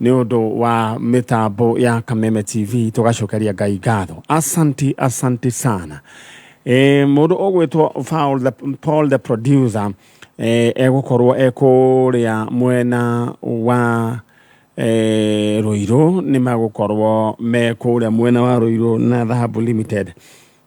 ni undu wa mitambo ya Kameme TV tugacokeria Ngai ngatho. Asante sana. Mundu ogwitwo Paul the producer egukorwo ekuria mwena wa Ruiru, ni magukorwo mekuria mwena wa Ruiru na Dhahabu Limited.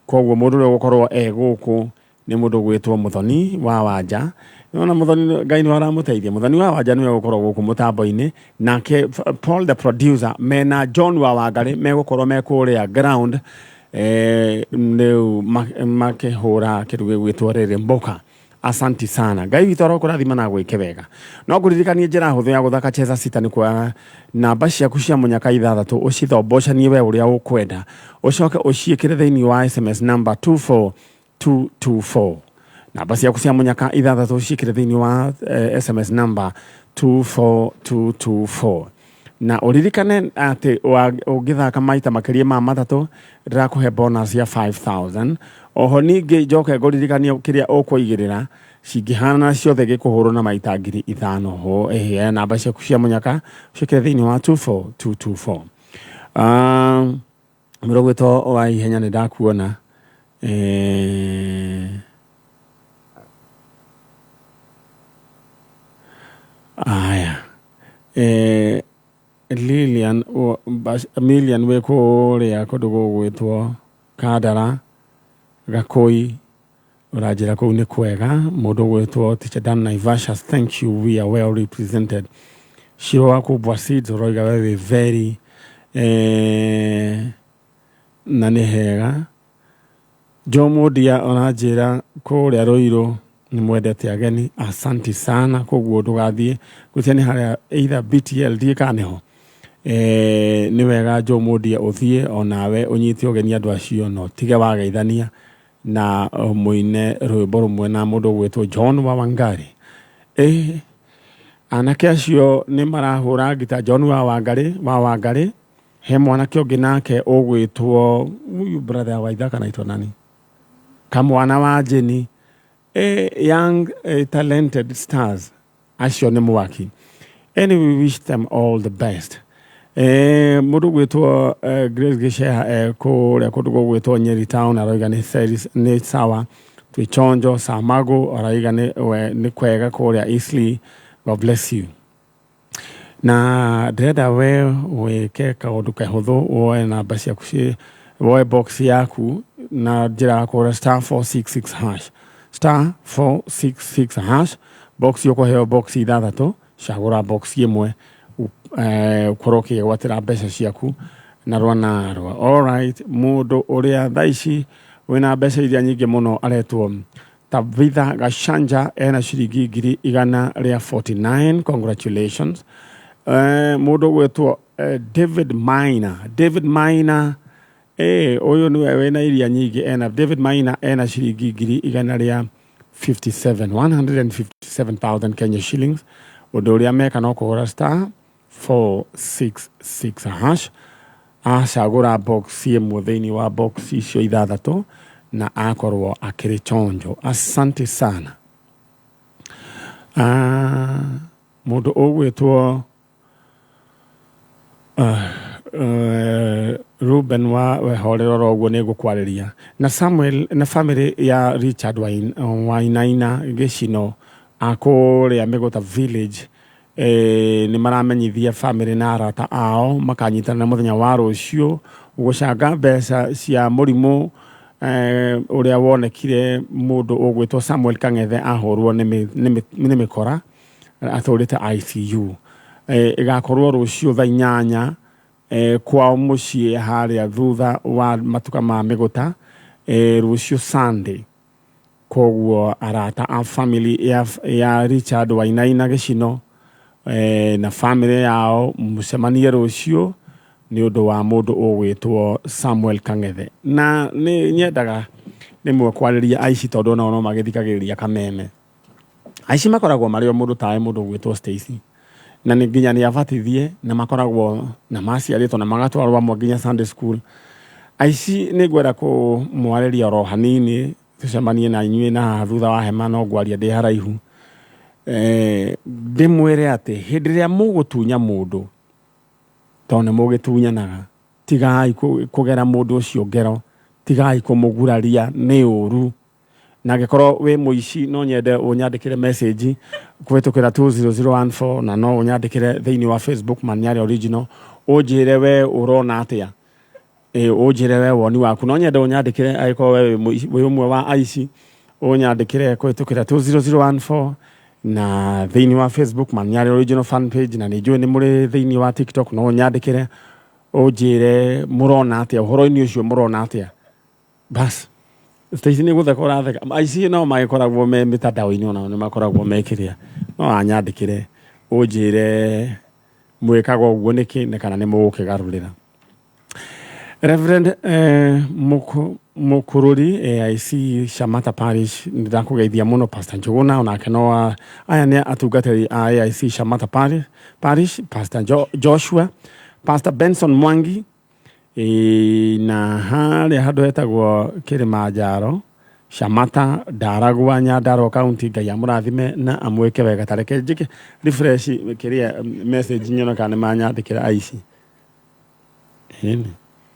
Koguo mundu uri gukorwo eguku ni mundu gwitwo Muthoni wa Wanja. Nona Muthoni Ngai ni aramuteithia. Muthoni wa Wanja niwe gukorwo guku mutambo-ini, nake Paul the producer mena John wa Wangari megukorwo mekuria ground makihura kiruge gwitwo riri Mboka. Asanti sana. Ngai witũ arokũrathima na gwĩke wega. No ngũririkanie njĩra hũthũ ya gũthaka Cheza Sita nĩ kwa namba ciaku cia mũnyaka 6 ũcithombochanie we ũrĩa ũkwenda. Ũcoke ũciĩkĩre thĩinĩ wa SMS number 24224. Namba ciaku cia mũnyaka 6 ũciĩkĩre thĩinĩ wa SMS number 24224. Na uririkane ati ungithaka maita makiria ma matatũ ndĩrakũhe bonus ya 5,000. Oho ningi njoke nguririkania kiria ũkũigĩrĩra cingĩhana ciothe gĩkũhũrwo na maita 5,000 ho namba ciaku cia mũnyaka ciĩkĩre thĩinĩ wa 24224. Mũrũgwĩto wa ihenya nĩ ndakuona. Aya. Million wekuria kundu gugwitwo Kandara Gakoi urajira kuu ni kwega. Mundu gwitwo Teacher Dan Naivasha, thank you, we are well represented. Shiro wako Bwasid uroiga wewe very nanihega. Jomodia onajira kuria Ruiru ni mwendete ageni. Asanti sana koguo ndugathie gutiani haria either BTLD kaneho ni wega Jomodia uthie onawe unyite ogeni andu acio no tige wageithania na muine rwimbo rumwe na mundu gwitwo John wa Wangari. Anake acio ni marahura ngita John wa Wangari he mwanake ungi nake ugwitwo uyu brother wa ithaka naitwo nani kamwana wa Jeni. Young talented stars acio ni mwaki. Anyway, we wish them all the best. Mundu gwitwo Grace Gishea kuria kundu gwitwo Nyeri Town aroiga ni sawa twichonjo Samago araiga ni kwega kuria Eastleigh. God bless you. Na ndenda we wike kaundu kahuthu woe namba ciaku woe box yaku na njira ya kura *466# *466#. Box yoko heo box 6 cagura box imwe ukoroke gwatira mbeca ciaku na rwanarwa. All right, mundu uria thaici wina mbeca iria nyingi muno aretwo Tabitha Gashanja ena ciringi 149. Congratulations. Mundu gwetwo David Maina oyo niwe wena iria nyingi ena David Maina ena ciringi 157,000 Kenya shillings. Undu uria meka no kuhura *466# acagura box imwe thiini wa box icio 6 na akorwo akiri chonjo. Asante sana. Mundu ogwitwo Ruben wa wehorero roguo ni gukwariria na Samuel na family ya Richard Wainaina Gicino akuria Migota village. Ni maramenyithia family na arata ao makanyitana na muthenya wa rucio gucanga mbeca cia murimu uria wonekire mundu ogwitwo Samuel Kang'ethe ahorwo ni mikora athurite ICU. Igakorwo rucio thaa 8 kwa mucie haria thutha wa matuka ma Migota rucio Sunday. Koguo arata a family ya Richard Wainaina Gicino na family yao mucemanie rucio ni undu wa mundu ogwitwo Samuel Kang'ethe. Na ni nyendaga nimwe kwariria aici tondu no magithikagiriria Kameme. Aici makoragwo mari o mundu tae mundu ogwitwo Stacy na ni nginya ni abatithie na makoragwo na maciarĩtwo na magatwarwo amwe nginya Sunday school. Aici ni ngwenda ku mwariria ro hanini tucemanie na inyuĩ na thutha wa hema no ngwaria ndi haraihu. Ndimwire ati hindi ria mugutunya mundu tone mugitunyanaga tigai kugera mundu ucio ngero tigai kumuguraria ni uru na gikorwo we muici no nyende unyandikire message kwetukira 20014 na no unyandikire thiini wa Facebook Maniari Original ujire we urona atia ujire we woni waku no nyende unyandikire aiko we umwe wa aici unyandikire kwetukira 20014 na thiini wa Facebook Maniari Original fan page na nijue ni muri thiini wa TikTok no unyandikire ujire murona atia uhoro-ini ucio murona atia bas station guthekora theka aici no magikoragwo me mitandao-ini ona ni makoragwo mekiria no anyandikire ujire mwikaga uguo niki ne kana ni mugukigarurira Reverend Mukururi AIC Shamata Parish ndakugeithia muno Pastor Njuguna onake no aya ni atungatiri a AIC Shamata Parish Pastor Joshua Pastor Benson Mwangi na hali hado etagwo Kirima Njaro Shamata Daragwa Nyandarua County Ngai amurathime na amweke wega tareke njike refresh kiria message nyona kana manyandikira aici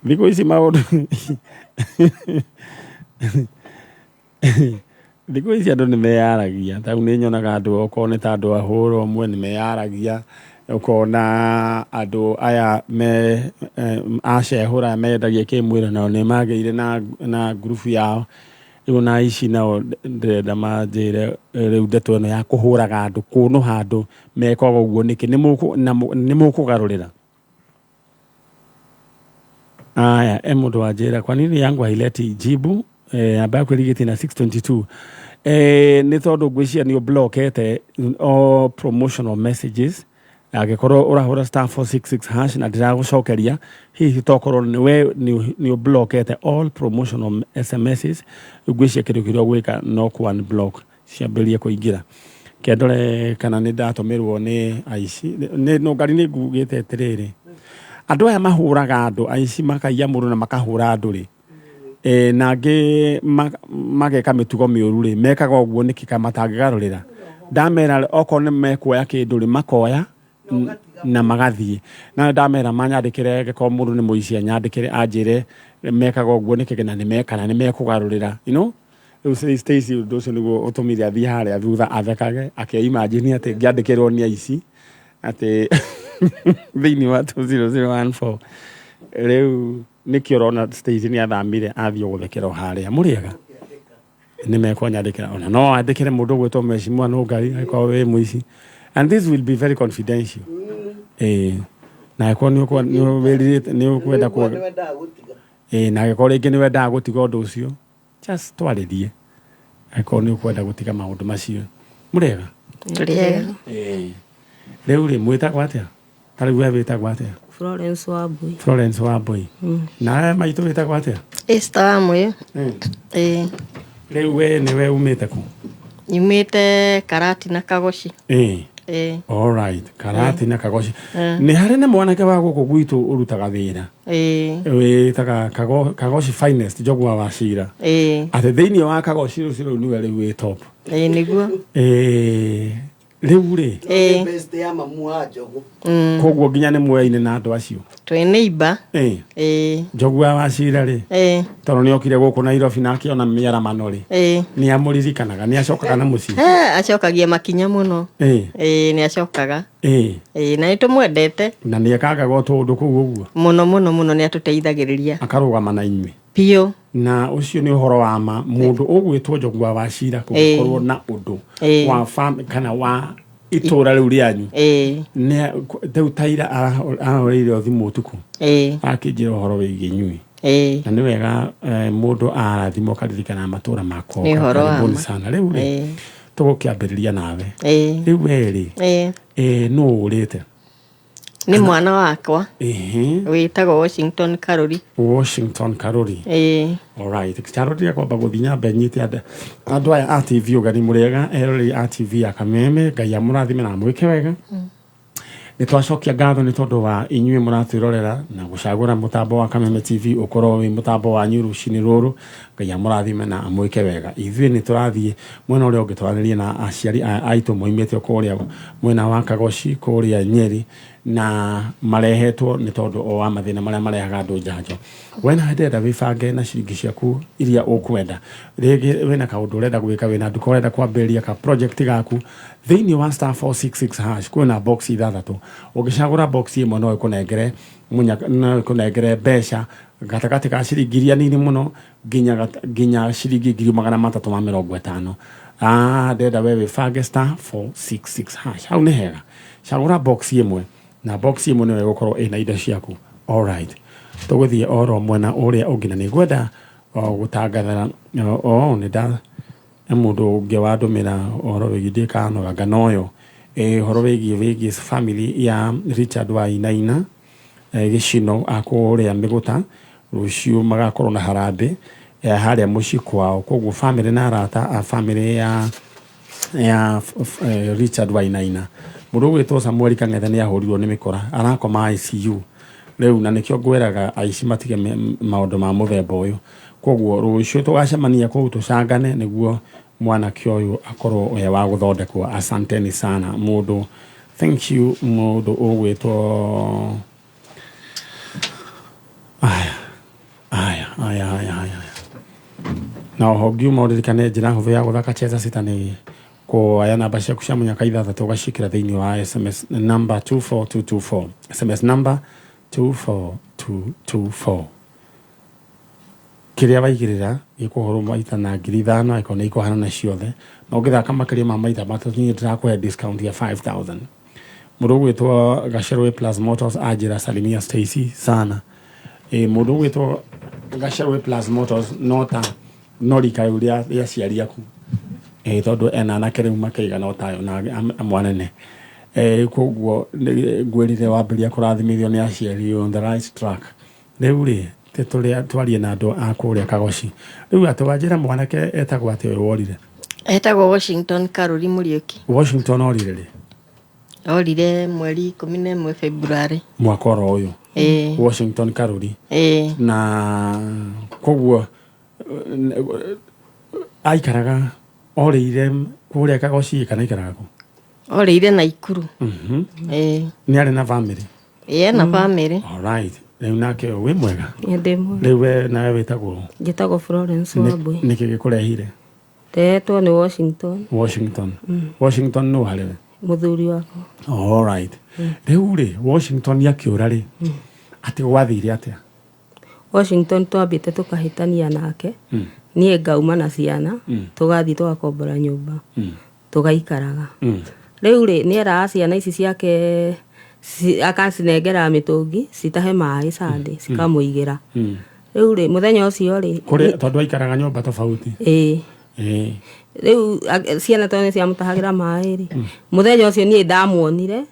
Thiko ici maundu thiko ici andu ni meyaragia tau ni nyonaga andu okone ta andu ahuro mwe ni meyaragia ukona andu aya me acehura mendagia kimwira nao ni mageire na group yao na ici nao ndenda manjire riu ndeto ino ya kuhuraga andu kunu handu mekaga uguo niki ni mukugarurira aya mundu wanjira kwa nini yangu haileti jibu ambaye kwirigiti na 622 ni tondu ngwiciria ni blockete all promotional messages agikorwo urahura *466# na ndiragucokeria hihi tokorwo ni blockete all promotional SMSs ngwiciria kindu kiria gwika no ku unblock ciambirie kuingira kendore kana ni ndatumirwo ni aici ni no ngari ni ngugite tiriri andu aya mahuraga andu aici makaiya mundu na makahura andu ri nangi mageka mitugo miuru ri mekaga uguo nikika matangigarurira ndamera okone mekuoya kindu ri makoya na magathie na ndamera manyandikire geko mundu ni muici anyandikire anjire mekaga uguo nikigena ni mekana ni mekugarurira Stacy ndocio niguo utumire athi haria thutha athekage akeimagine ati ngiandikirwo ni aici ati thiini wa 20014 riu nikio rona Stacy ni athamire athie guthekera haria muriega ni mekonyandikira ona no andikire mundu gwitwo mecimu no ngari aiko we muici and this will be very confidential na ko ni werite ni ukwenda ku na ko ringi ni wenda gutiga undu ucio just twaririe aiko ni ukwenda gutiga maundu macio muriega riu ri mwitagwa atia tari we witagwa atia Florence Wambui na maitu witagwa atia Esther Wambui riu we ni we umite ku imite Karati na Kagoshi all right Karati na Kagoshi ni hari na mwanake wa guku gwitu urutaga wira witaga Kagoshi finest jogwa wa cira ate thiini wa Kagoshi ruciro ni we riu top niguo riu ri best ya mamu ajogo koguo nginya ni mweine na andu acio twi neighbor jogwa wa cira ri tono ni okire guku Nairobi na akiona miara manori ni amuririkanaga ni acokaga na muci acokagia makinya muno ni acokaga na nitumwendete na ni ekaga gotundu kuu uguo muno ni atuteithagiriria akarugama na inywe pio na ucio ni uhoro wa ma mundu ugwitwo jogwa wa cira kukorwo na undu wa kana wa itura riu rianyu ne teutaira ahorire thimu tuku akijira uhoro wigi inyui na ni wega mundu arathimo karirikana matura mako karibuni sana riu tugukiambiriria nawe riu weri no urite ni mwana wakwa witagwo Washington Karuri all right Karuri kwa baguthinya benyite andu aya a TV ugani murega erori a TV akameme Ngai amurathime na mwike wega ni twacokia ngatho ni tondu wa inyue muratwirorera na gucagura mutambo wa Kameme TV ukorwo wi mutambo wa nyurucini ruru Ngai amurathime na amwike wega ithui ni turathie mwena uria ungitwaraniria na aciari aitu moimete kuria mwena wa Kagoshi kuria Nyeri na marehetwo ni tondu o wa mathina maria marehaga andu njanjo. Wena ndenda wibange na ciringi ciaku iria ukwenda. Rigi wena kaundu urenda gwika, wena nduka urenda kwambiria ka project gaku thiini wa *466# kwina box ithathatu. Ugicagura box imwe no ikunengere kunengere mbeca gatagati ka ciringi iria nini muno nginya ciringi 350. Ndenda we wibange *466#. Hau ni hega. Cagura box imwe na box imwe niwe gukorwo ina indo ciaku. All right, tuguthie oro mwena uria ungina ni gwenda gutangathana ni da mundu ungi wadumira oro wigithie kano nganoyo horo wigie family ya Richard Wainaina gicino akuria miguta rucio magakorwo na harambe haria muci kwao. Koguo family na arata a family ya Richard Wainaina mundu gwitwo Samuel Kang'ethe ni ahurirwo ni mikora arakoma ICU riu na nikio ngweraga aici matige maundu ma muthemba uyu. Koguo rucio tugacemania kuu tucangane niguo mwana kioyu akorwo we wa guthondekwo. Asanteni sana mundu. Thank you mundu ugwitwo aya na hogiu maurikane njira huthu ya guthaka cheza sitani ko aya namba cia cia munyaka ithathatu ugacikira thiini wa SMS number 24224. SMS number 24224. Kiria waigirira ikuhoro maita na 5,000 ikone ikuhana na ciothe no ngithaka makiria ma maita matatu ni ndirakuhe discount ya 5,000. Mundu gwitwo Gacerwe Plus Motors ajira salimia Stacy sana. Mundu gwitwo Gacerwe Plus Motors norika uria ya ciari yaku tondu ena na kere makaiga no tayo na amwanene koguo ngwirire wambiria kurathimithio ni aciari on the right track. Riu ri twarie na andu akuria Kagoci. Riu atwanjira mwanake etagwo ati uyu worire? Etagwo Washington Karuri Muriuki. Washington orire ri? Orire mweri 11 February mwaka uyu. Washington Karuri. Na koguo aikaraga orire kuria Kagoci kana ikaraga ku? Orire Naikuru. Ni ari na family? Na family. All right. Riu nake we mwega? Ndimwe. Riu we nawe witagwo? Njitagwo Florence Wambui. Niki gikurehire? Tetwo ni Washington. Washington no halewe? Muthuri wako. All right. Riu ri Washington yakiura ri ati wathire atia? Washington twambite tukahitania nake. Nie ngauma na ciana tugathi tugakombora nyumba tugaikaraga. Riu ri ni era ciana ici ciake akacinengera mitungi citahe mai Sunday cikamuigira. Riu ri muthenya ucio ri kuri tondu aikaraga nyumba tofauti. Riu ciana tone cia mutahagira mai ri muthenya ucio nie ndamuonire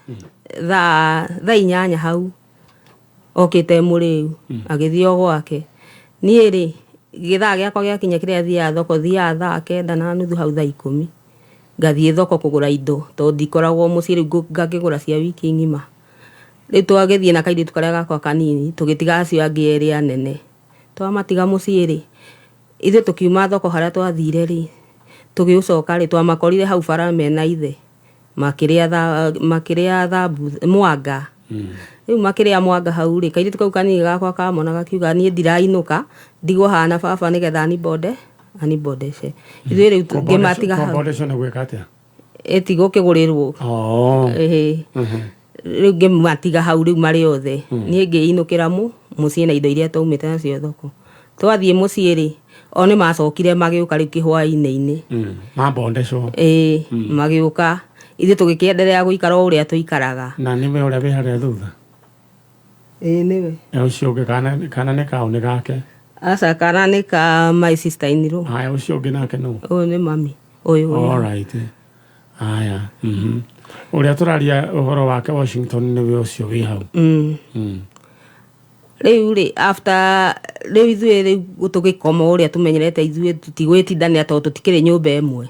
tha 8 hau okite muriu agithio gwake. Nie ri githaa giakwa giakinya kiria thia thoko thia thaa 9:30 hau thaa 10 ngathie thoko kugura indo to ndikoragwo mucii riu ngakigura cia wiki ngima. Riu twagithie na kaindi tukaria gakwa kanini tugitiga acio angi eri anene twamatiga mucii ri ithe tukiuma thoko haria twathire ri tugiucoka ri twamakorire hau bara mena ithe makiria thambu mwanga. Riu makiria mwanga hau ri kaindi tukau kanini gakwa kamona gakiuga nie ndirainuka ndigwo hana baba nigetha anibodece ithe riu ngimatiga hau. Bodece na gweka atia? Eti gukigurirwo. Riu ngimatiga hau riu mari othe nie ngiinukira mucii na indo iria taumite nacio thoko. Twathie mucii ri oni macokire magiuka ri kihwa-ini mabondecwo. Magiuka ithe tugikiendelea guikara uria tuikaraga. Na niwe uria wi haria thutha? Niwe. Ucio ungi kana ni kao ni gake? Asa kana ni ka my sister iniro. Haya ucio ungi nake no? Ni mami uyu. All right. Haya. Uria turaria uhoro wake Washington niwe ucio wi hau. Riu ri after riu ithuĩ tugikoma uria tumenyerete ithuĩ tutigwitindania to tutikire nyumba imwe.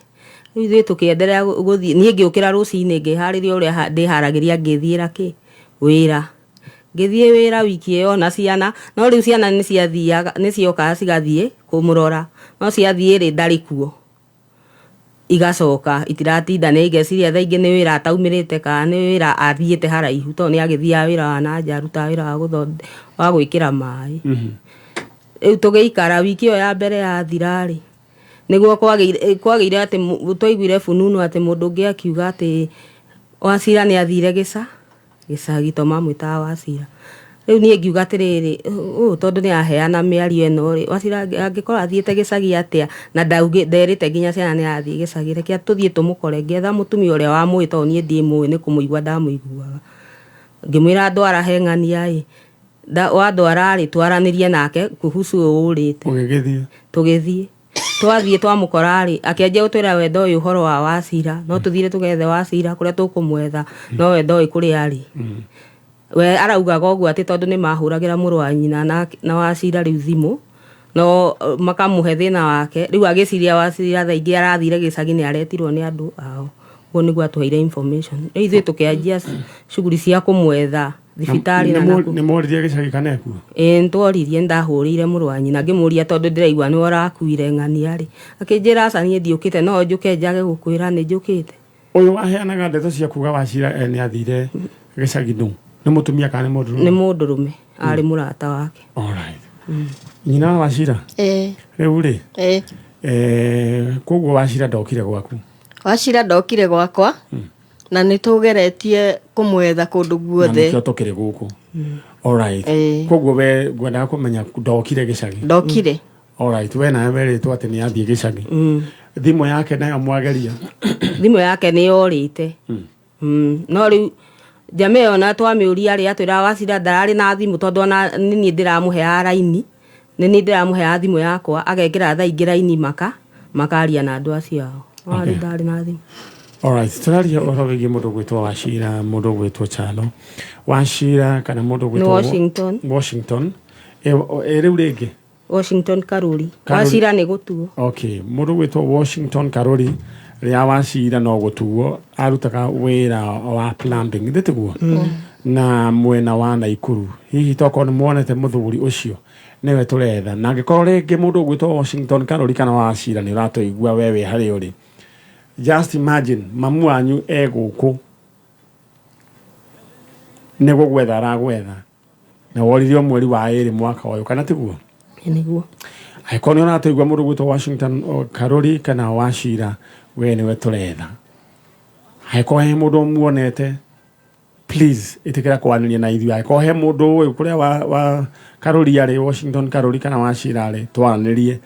Riu ithuĩ tukiendelea guthii nie ngiukira rucini ngihariria uria ndiharagiria ngithiira wira. Ngithie wira wiki iyo na ciana no riu ciana ni ciathiaga ni cioka cigathie kumurora no ciathie ri ndari kuo. igacoka itiratinda nä ngeciria thaa ingä nä wä ra ataumä rä te kana nä wä ra athiä te haraihu tondå nä agäthiaga wä ra wa nanja arutaga wä ra wa gwä kä ra maä rä u tå gä ikara wiki ä yo ya mbere yathirarä nä guo kwagä ire atä twaiguire bununu atä må ndå å ngä akiuga atä Wachira nä athire gäcagi to mamwä taga Wachira rä u niä ngiuga atä rä rä tondå nä aheana mä ario ä no rä Wachira angä korwo athiä te gäcagi atä na nderä te nginya ciana nä athiä gäcagi reke tå thiä tå må kore ngäetha må tumia å rä a wamwä tondå niä ndiä mwä nä kå må igua ndamå iguaga ngä mwä ra ndwara heng'ania wandwara rä twaranä rie nake kuhusu å rä te tå gä thiä twathiä twamå kora rä akä gå twä ra wendo å yå å horo wa Wachira no tå thire tå gethe Wachira kå rä a tå kå mwetha no wendo å kå rä arä we araugaga å guo atä tondå nä mahå ragä ra må rå wa nyina na Wachira rä u thimå no makamå he thä na wake rä u agä ciria Wachira thaa ingä arathire gä cagi nä aretirwo nä andå ao guo nä guo atå heire information ithuä tå kä anjia cuguri cia kå mwetha thibitarä nä moririe gä cagi kana ekuo nä tworirie ndahå rä ire må rå wa nyina ngä må ria tondå ndä raigua nä warakuire ng'ania rä akä njä ra aca niä ndiå kä te no njå ke njage gå kwä ra nä njå kä te å yå waheanaga ndeto cia kuga Wachira nä athire gä cagi nå nä må tumia kana nä må ndå rå me arä må rata wake nyina wa Wachira rä u rä koguo Wachira ndokire gwaku Wachira ndokire gwakwa na nä tå geretie kå mwetha kå ndå guothe tå kä rä gå kå koguo we ngwendaga kå menya ndokire gä cagi ndokire we nawe werä two atä nä athiä gä cagi thimå yake nayo mwageria thimå yake nä yorä te no rä u njama ä yo na twamä å ria rä atwä ra Wachira ndararä na thimå tondå ona nä niä ndä ramå heaga raini nä niä ndä ramå heaga thimå yakwa agekä ra thaa ingä raini makaria na andå acio ao arä ndarä na thimå tåraria å horo wä giä må ndå gwä two Wachira må ndå gwä two Chalo Wachira kana må ndå gwä two Washington rä u rä ngä Washington Karuri Wachira nä gå tuo må ndå gwä two Washington Karuri rä a Wachira no gå tuo arutaga wä ra wa plumbing ndä tä guo na mwena wa Naikuru hihi tokorwo nä mwonete må thuri å cio nä we tå retha na angä korwo rä ngä må ndå gwä two Washington Karuri kana Wachira nä å ratå igua we wä harä å rä just imagine mamu wanyu egåkå nä gå gwetha aragwetha na woririo mweri wa ä rä mwaka å yå kana tä guo niguo angäkorwo nä å ratå igua må ndå gwä two Washington Karuri kana Wachira we nä we tå retha angäkorwo he må ndå muonete please ä tä kä ra kwanä ria na ithuä angäkorwo he må ndå å yå kå rä a wa Karuri arä Washington Karuri kana Wachira arä twaranä rie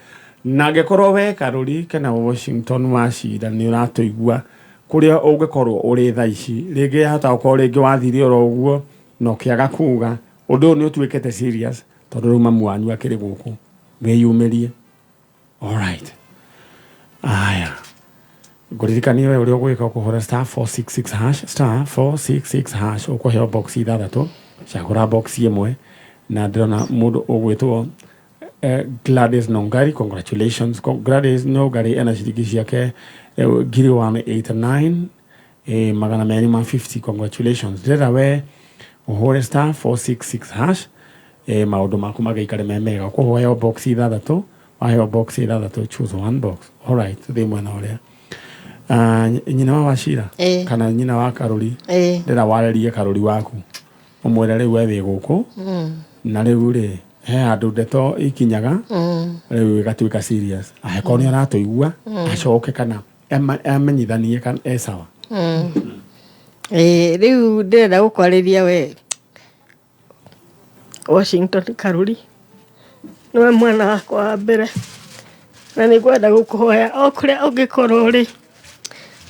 na angäkorwo we Karuri kana Washington Wachira nä å ratå igua kå rä a å ngä korwo å rä tha ici rä ngä yahota gå korwo rä ngä wathire oro å guo no kä aga kuga å ndå å nä å tuä kä te tondå rä u mamu wanyu akä rä gå kå wä yumä rie aya ngå ririkanie we å rä a å gwä ka å kå hora *466# å kå heo box ithathatå cagå ra box ĩmwe na ndä rona må ndå å gwä two Gladys Nongari, congratulations. Gladys Nongari ena ciringi ciake 189 magana merĩ ma 50. Congratulations. Ndĩrenda we ũhũre *466# maũndũ maku magaikare me mega. Ũkũheo box ithathatũ, waheo box ithathatũ, choose one box. Alright, thĩ mwena ũrĩa. Nyina wa Wachira kana nyina wa Karuri ndĩrenda warĩrie Karuri waku ũmwĩre rĩu we wĩ gũkũ na rĩu rĩ he handå ndeto ikinyaga rä u ĩgatuĩka serious angĩkorwo nĩ aratå igua acoke kana amenyithanie kana sawa rä u ndĩrenda gå kwarĩria we Washington Karuri nĩwe mwana wakwa wa mbere na nĩ ngwenda gå kå hoya o kũrĩa ũngĩkorwo rĩ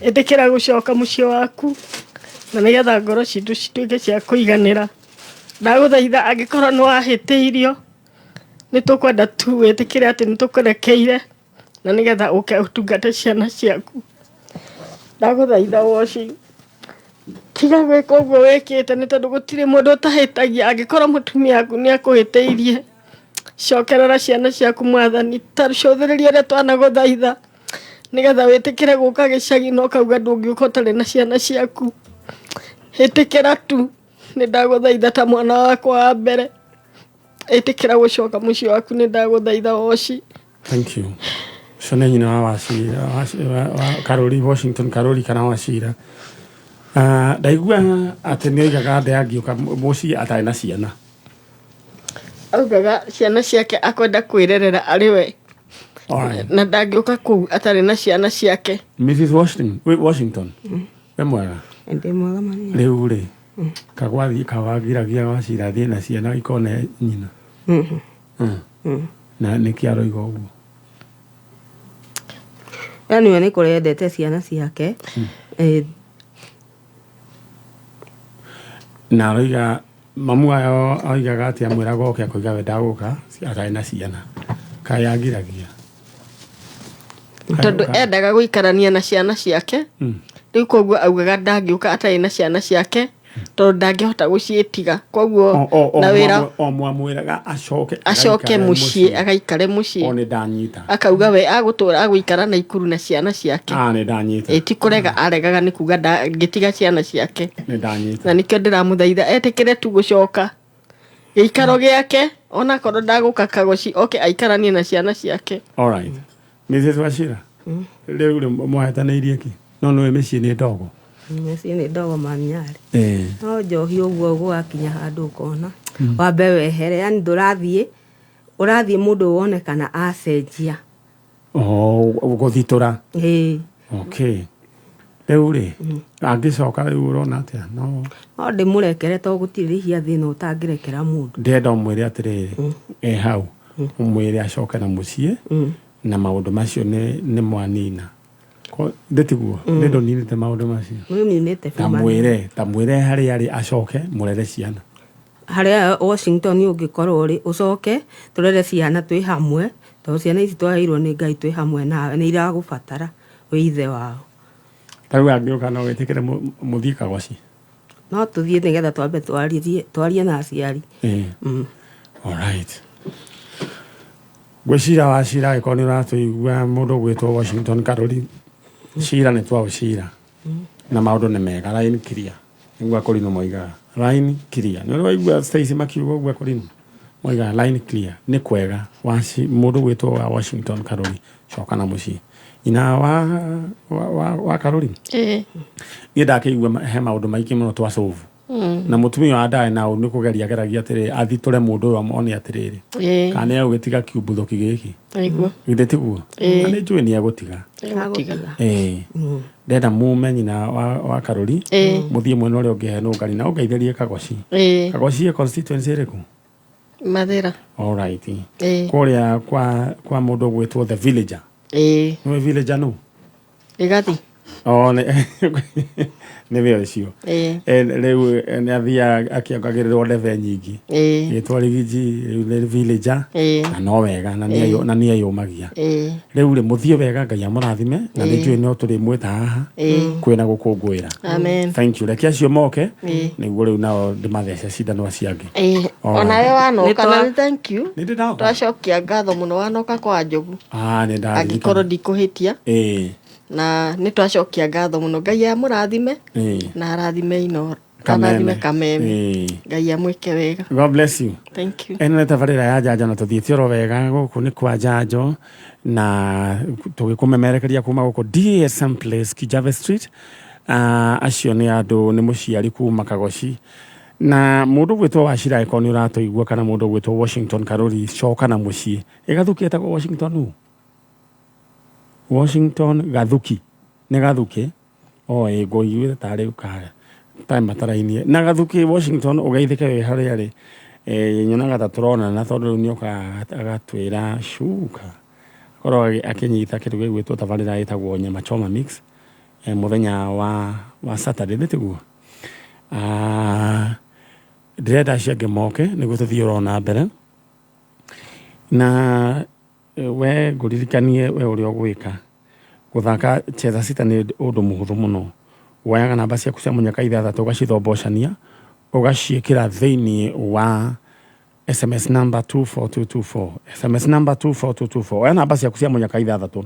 ĩtĩkĩra gũcoka mũciĩ waku na nĩ getha ngoro citũ cituĩke cia kũiganĩra ndagũthaitha angĩkorwo nĩ wahĩtĩirio nĩ tũkwenda tu wĩtĩkĩre atĩ nĩ tũkũrekeire na nĩ getha ũke ũtungate ciana ciaku ndagũthaitha Woshi tiga gwĩka ũguo wĩkĩte nĩ tondũ gũtirĩ mũndũ ũtahĩtagia angĩkorwo mũtumia waku nĩ akũhĩtĩirie cokerera ciana ciaku mwathani tarũcũthĩrĩria ũrĩa twanagũthaitha nĩ getha wĩtĩkĩre gũka gĩcagi no kauga ndũngĩũka ũtarĩ na ciana ciaku hĩtĩkĩra tu nĩ ndagũthaitha ta mwana wakwa wa mbere ĩtĩkĩra gũcoka mũciĩ waku nĩ ndagũthaitha Woshi. Thank you. Shona nyina wa Wachira wa Karori Washington Karori kana Wachira ndaigua atĩ nĩ oigaga ndĩ angĩũka mũciĩ atarĩ na ciana. Augaga ciana ciake akwenda kwĩrerera arĩ we na ndangĩũka kũu atarĩ na ciana ciake. Mrs. Washington we mwega? Ndĩ mwega mami. Rĩu rĩ kagwathiĩ kawagiragia Wachira thiĩ na ciana ikone nyina na nĩkĩ aroiga ũguo? Yani we nĩ kũrĩa endete ciana ciake na aroiga mamu ao oigaga atĩ amwĩraga oke akoiga we ndagũka atarĩ na ciana kaĩ agiragia tondũ endaga gũikarania na ciana ciake. Rĩu koguo augaga ndangĩũka atarĩ na ciana ciake tondũ ndangĩhota gũciĩtiga, koguo na wĩra mwamwĩraga acoke mũciĩ agaikare mũciĩ. Nĩ ndanyita akauga we agũtũra agũikara Naikuru na ciana ciake. Nĩ ndanyita ti kũrega aregaga nĩ kuga ngĩtiga ciana ciake. Nĩ ndanyita na nĩkĩo ndĩramũthaitha etĩkĩre tu gũcoka gĩikaro gĩake onakorwo ndagũka Kagoci oke aikaranie na ciana ciake. Alright. Mrs. Wachira rĩu mũhetanĩirie ki no nĩwe mĩciĩ nĩ ndogo? Mĩciĩ nĩ ndogo mamiarĩ no njohi ũguo gũgakinya handũ ũkona wambe wehere, yani ndũrathiĩ ũrathiĩ mũndũ wonekana acenjia gũthitũra. Okay. Rĩu rĩ angĩcoka rĩu ũrona atĩa? No ndĩmũrekere tondũ gũtirĩ hinya thĩna ũtangĩrekera mũndũ. Ndĩrenda ũmwĩre atĩrĩrĩ hau ũmwĩre acoke na mũciĩ na maũndũ macio nĩ mwanina ndĩtiguo nĩ ndũninĩte maũndũ macio. Tamwĩre harĩa arĩ acoke mũrere ciana harĩa Washington ũngĩkorwo ũrĩ ũcoke tũrere ciana twĩ hamwe tondũ ciana ici twaheirwo nĩ Ngai twĩ hamwe nawe nĩ iragũbatara wĩ ithe wao. Tarĩu angĩũka no wĩtĩkĩre mũthiĩ Kagoci? No tũthiĩ nĩgetha twambe twarie na aciari. Alright. Gwĩcira Wachira angĩkorwo nĩ ũratũigua mũndũ ũgwĩtwo Washington Karori cira nĩ twaũcira na maũndũ nĩ mega. Line clear nĩguo Akorino moigaga line clear. Nĩ ũraigua Stacy makiuga ũguo Akorino moigaga line clear nĩ kwega. Mũndũ ũgwĩtwo wa Washington Karori coka na mũciĩ. Ina wa Karori niĩ ndakĩigua he maũndũ maingĩ mũno twasolve na mũtumia wa ndaĩ nao nĩ kũgeria geragia atĩrĩrĩ athitũre mũndũ ũyũ amone atĩrĩrĩ kana nĩ egũgĩtiga kiumbũthũki gĩkĩ githĩ tiguo? Na nĩ njũĩ nĩ egũtiga. Ndenda mume nyina wa Karori mũthiĩ mwena ũrĩa ũngĩhe ngari na ũngeithĩrie Kagoci. Kagoci constituency ĩrĩkũ? Mathĩra. Alright. Kũrĩa kwa mũndũ ũgwĩtwo the villager. Nĩwe villager nũ? Igathi. Nĩwe ũcio. Rĩu nĩ athiaga akĩongagĩrĩrwo ndebe nyingĩ gĩtwa Rigiji rĩu villager na no wega na nĩ eyũmagia. Rĩu rĩ mũthiĩ wega Ngai amũrathime na nĩ njũĩ no tũrĩ mwĩta haha kwĩna gũkũngũĩra. Thank you. Reke acio moke nĩguo rĩu nao ndĩmathece cindano ciangĩ. Onawe wanoka na thank you. Twacokia ngatho mũno wanoka kwa Njogu angĩkorwo ndikũhĩtia na nĩ twacokia ngatho mũno. Ngai amũrathime na arathime ino kanathime Kameme. Ngai amwĩke wega. God bless you. Thank you. Eno nĩ tabarĩra ya njanjo na tũthiĩte oro wega gũkũ nĩ kwa njanjo na tũgĩkũmemerekeria kuma gũkũ DSM Place Kijave Street. Acio nĩ andũ nĩ mũciari kuma Kagoci na mũndũ gwĩtwo Wachira angĩkorwo nĩ ũratũigua kana mũndũ gwĩtwo Washington Karori coka na mũciĩ. Gathuki etagwo Washington nũ? Washington Gathuki nĩ Gathuki ngũiguĩte tarĩ ũkara time matarainie na Gathuki Washington ũgeithĩke wĩ harĩa rĩ nyonaga ta tũronana tondũ nĩ oka agatwĩra cuka korwo akĩnyita kĩndũ gĩgwĩtwo tabarĩra ĩtagwo nyama choma mix mũthenya wa Saturday nĩtiguo. Ndĩrenda ciangĩ moke nĩguo tũthiĩ oro na mbere na we ngũririkanie we ũrĩa ũgwĩka gũthaka cheza sita nĩ ũndũ mũhũthũ mũno. Woyaga namba ciaku cia mũnyaka 6 ũgacithombocania ũgaciĩkĩra thĩinĩ wa SMS number 24224. SMS number 24224. Woya namba ciaku cia mũnyaka 6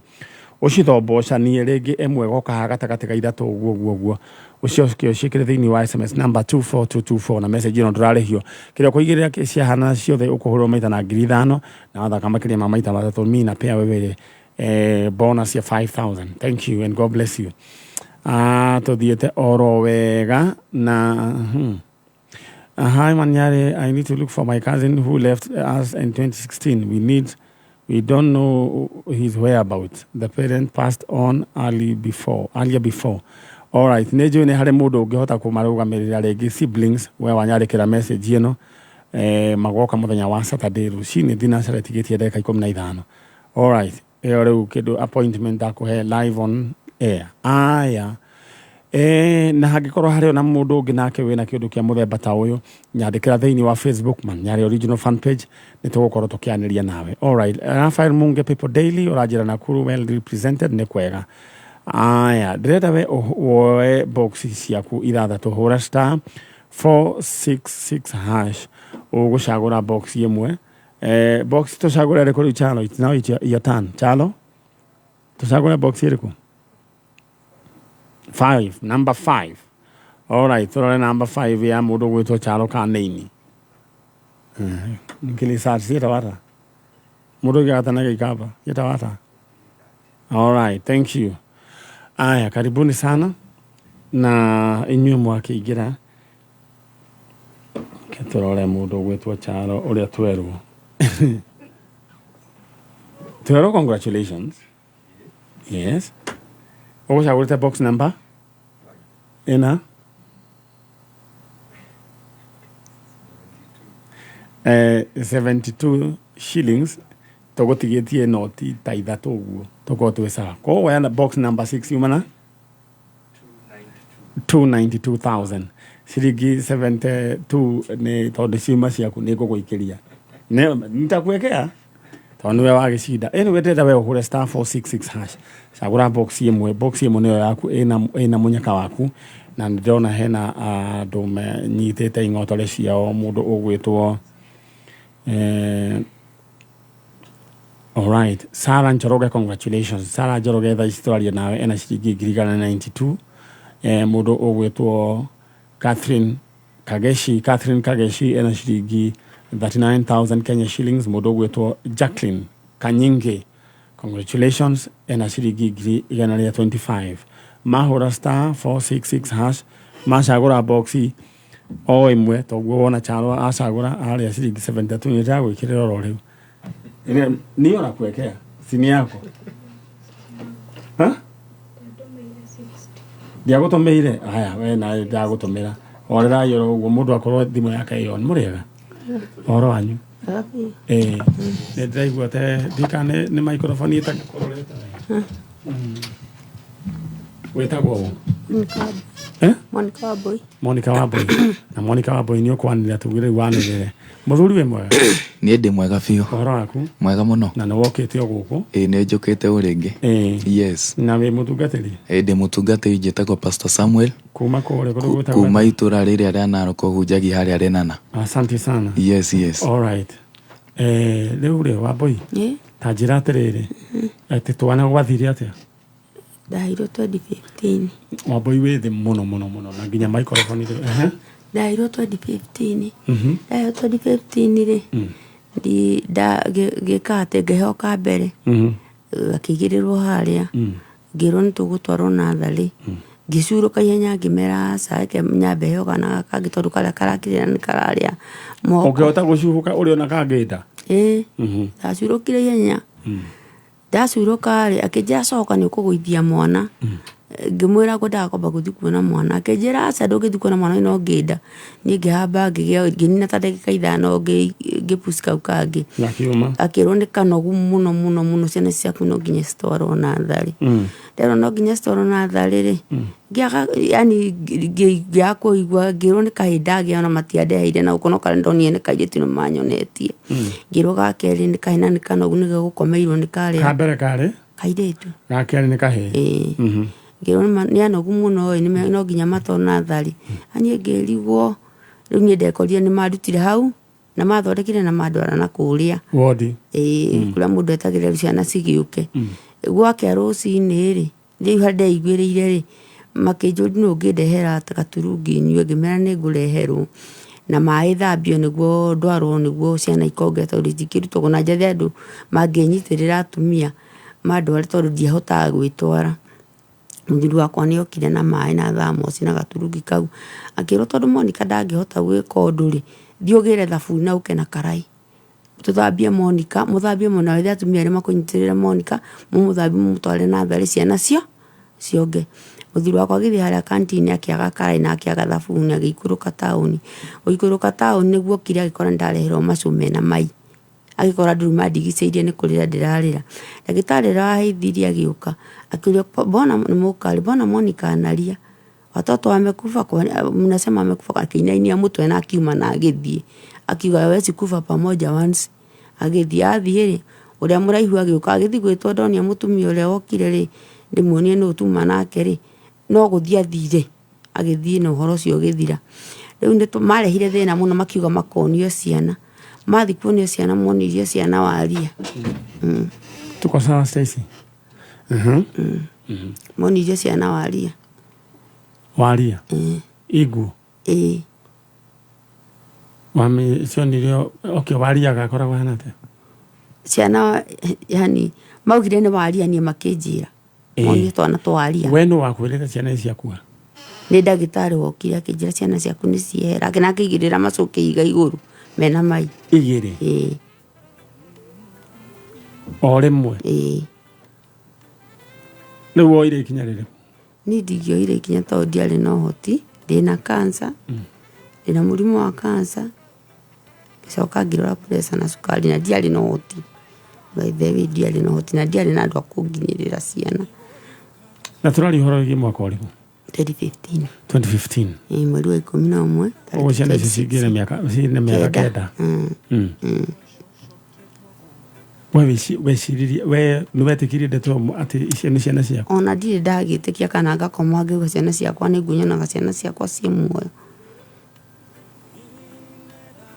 ũcithombocanie rĩngĩ ĩmwe goka gatagatĩ ga 3 ũguo ũciĩkĩre thĩinĩ wa SMS number 24224 na message ĩno ndũrarĩhio. Kĩrĩa ũkũigĩrĩra ciahana ciothe ũkũhũrwo maita na 5,000 na wathaka makĩria ma maita 3 mimi na pia wewe bonus ya 5,000. Thank you and God bless you. Tuthiete oro wega na hi Manyare, I need to look for my cousin who left us in 2016. We don't know his whereabouts. The parent passed on earlier before. All right. Nejo ne hare mundu ungihota kumarugamirira regi siblings we wanyarikira message ino magoka muthenya wa Saturday rucini thinacara tigitie ndeka 15. All right. Eo riu kindu appointment akuhe live on air. Aya. Na hagikorwo hari ona mundu ungi nake wina kindu kia muthemba ta uyu nyandikira thiini wa Facebook man nyari original fan page nitugukorwo tukianiria nawe. All right. Rafael Munge People Daily urajira Nakuru well represented ni kwega. Aya direta we oe boxi ciaku ithathatu hura star 466 hash ugucagura box imwe. Box tucagura riku riu Chalo, it's now your turn. Chalo tucagura box iriku 5, number 5. All right, turore number 5 ya mundu gwitwo Chalo Kaneini. Ngili sarsi tawata. Mundu gatana gikaba yatawata. All right, thank you. Aya, karibuni sana na inyuĩ mwakiingira turore mundu gwitwo Chalo uria twerwo. Twerwo, congratulations. Yes. Ugucagurite box number ina 72 shillings tugutigitie noti ta ithatu uguo tukotwesa ko wena box number 6 umana 292,000 shilingi 72 ni tondu ciuma ciaku ni guguikiria ne nitakwekea tondu we wagicinda anyway ndenda we uhure star 466 hash cagura box imwe niyo yaku ina munyaka waku na ndona hena andu menyitite ing'otore ciao mundu ugwitwo all right. Sarah Njoroge, congratulations. Sarah Njoroge tha historia nawe ena ciringi 92. Mundu ugwitwo Catherine Kageshi ena ciringi 39,000 Kenya shillings. Mundu ugwitwo Jacqueline Kanyinge, congratulations, ena ciringi 25. Mahura star 466 hash macagura boxi o imwe toguo wona Chalo acagura aria ciringi 72 ni ndagwikirira oro riu ni ona kwekea sini yako ndiagutumeire aya we na ndagutumira orera yoro uguo mundu akorwo thimu yake iyo muriega oro wanyu ne ndaigua te dikane ni microphone itakororeta wetagwo Monica Wambui na Monica Wambui ni okwanira tugire wanire muthuri we mwega ni ndi mwega biu horo waku mwega muno na no wokete oguko ni njukite uringi yes na we mutungatiri ndi mutungatiri njitagwo Pastor Samuel kuma itura riri aria Naroko hunjagi haria renana. Asante sana. Yes all right. Riu ri Wambui ta njira atiriri ati twana gwathire atia Dairo 2015. Wambui we thi muno na nginya microphone Dairo 2015. Dairo 2015 ri ndi gikate ngehoka mbere akigirirwo haria ngirwo nitugutwarwo nathari ngicurũka ihenya ngimera sake nyambe yoga na kangi tondu karia karakirira ni kararia moko ukihota gucuruka uri ona kangita ndacurũkire ihenya ndacurũka ri akijira coka ni ukugũithia mwana ngimwira ko ndakomba guthi kuona mwana akijira aca ndũngĩthi kuona mwana no ngĩnda ni ngĩhamba ngĩnina ta ndagĩka 5 ngĩpuska ukangi akirwo ni kanogu muno ciana ciaku no nginya citwarwo nathari ndero no nginya citwarwo nathari ri ngiaga yani ngĩakũigua ngĩrwo ni kahinda ngĩona matiandeheire na ũkono karendonie ni kairĩtu no manyonetie ngĩrwo gakeri ni kahina ni kanogu ni gũkomeirwo ni kare kabere kare kairĩtu gakeri ni kahe ngĩrwo ni anogu muno ni no nginya matwarwo nathari ani ngĩrigwo rĩu niĩ ndekorire ni marutire hau na mathondekire na mandwara na kũria wodi kũrĩa mũndũ etagĩrĩra ciana cigĩũke gwake rũcinĩ rĩ rĩu handeiguĩrĩire rĩ makĩnjũria no ngĩndehera gaturungi nyue ngĩmera nĩ ngũreherwo na maĩ thambio nĩguo ndwarwo nĩguo ciana ikonge tondũ itingĩrutwo na njethe andũ mangĩnyitĩrĩra atumia mandware tondu ndiahotaga gwitwara muthuri wakwa ni okire na maĩ na thamos na gaturungi kau akirwo tondu Monica ndangihota gwika undu ri thiogire thabuni na uke na karai tuthambie Monica muthambie mona wethe atumia ari makunyitirira Monica mumuthambie mumutware na thari ciana cionge muthuri wakwa githi haria kantini akiaga karai na akiaga thabuni agikuruka tauni niguo kire agikora ndareherwo macume na mai agikora nduruma ndigiceirie ni kurira ndirarira ndagitari raheithirie agiuka akiuria bona Monica analia watoto wamekufa mnasema amekufa akinainia mutwe na akiuma na agithie akiuga hawezi kufa pamoja once agithie athire uria muraihu agiuka agithi gwitwo ndonia mutumia uria wokire ri ndimuonie no tuma nake ri no guthia thire agithie no horo cio githira riu ni marehire thina muno makiuga makonio ciana mathi kuonio ciana monirie ciana waria tuko sawa Stacy monirie ciana waria igu mami cionire okay waria gakoragwo hanate ciana yani maugire ni waria ni makinjira monio twana twaria we no wakwirira ciana ciakua ni ndagitari wokire akinjira ciana ciaku ni ciehera kina kigirira macoke iga iguru mena mai igire orimwe ni woire ikinya rire ni ndigioire ikinya tondu ndiari na uhoti ndina cancer ndina murimu wa cancer gicoka ngirora pressure na sukari na ndiari na uhoti ngai ndiari na uhoti na ndiari na andu akunginyirira ciana na turari horo igi mwaka uriku 2015 mweri wa 11 o ciana cicigire miaka kenda we niwetikirie ndeto ati icio ni ciana ciakwa ona ndire ndagitikia kana ngakoma ngiuga ciana ciakwa ni ngunyonaga ciana ciakwa ci muoyo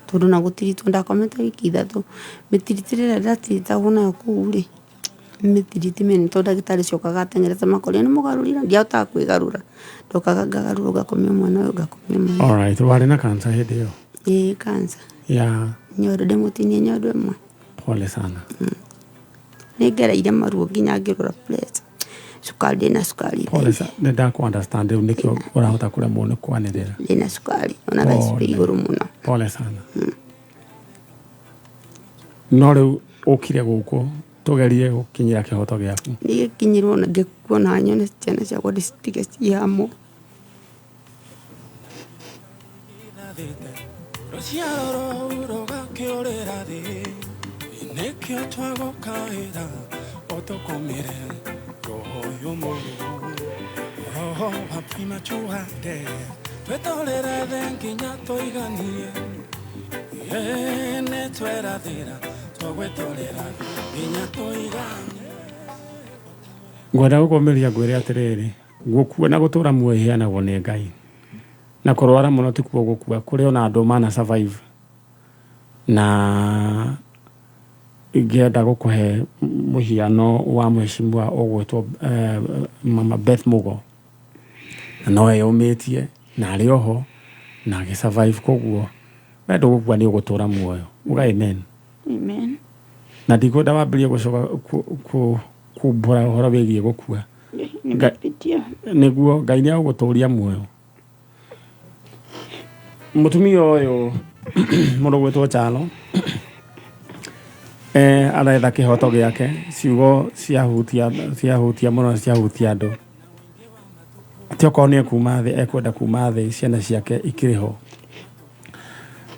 tondu na gutiritwo ndakomete wiki ithatu mitiritirira ndatiritago nayo kuu ri mitiritimeni tondu ndagitari ciokaga atengerete makoria ni mugarurira ndiahotaga kwigarura ndokaga ngagarura ugakomia mwana uyu ugakomia mwana alright wari na cancer hindi iyo cancer nyondo ndemutinie nyondo imwe pole sana nigereire maruo nginya ngirora pressure sukari na sukari pole sana nda ku understand nikio urahota kuremwo ni kwanirira na sukari ona thaici iguru muno pole sana no riu ukire guku tugerie gukinyira kihoto giaku ni kinyirwo na ngikuona nyone ciana ciakwa ndicitige ciamo nekio twagokaira otokomire roho muru roho hapima chuhate twetorera nginya toiganie ne twerathira twagwetorera nginya toiganie ngwenda gukomeria ngwire atiriri gukua na gutura muoyo heanagwo ni Ngai na kurwara muno tikuo gukua kuri ona andu mana survive na ingenda gukuhe muhiano wa mheshimiwa ogwetwo mama Beth Mugo no yumitie na ari oho na agi survive koguo wendo gukua ni ugutura muoyo uga amen na ndikwenda wambirie gucoka kumbura horo wigie gukua niguo Ngai ni aguturia muoyo mutumia uyu mundu gwetwo Chalo aretha kihoto giake ciugo ciahutia muno ciahutia andu atiokorwo kuma thi ekwenda kuma thi ciana ciake ikiriho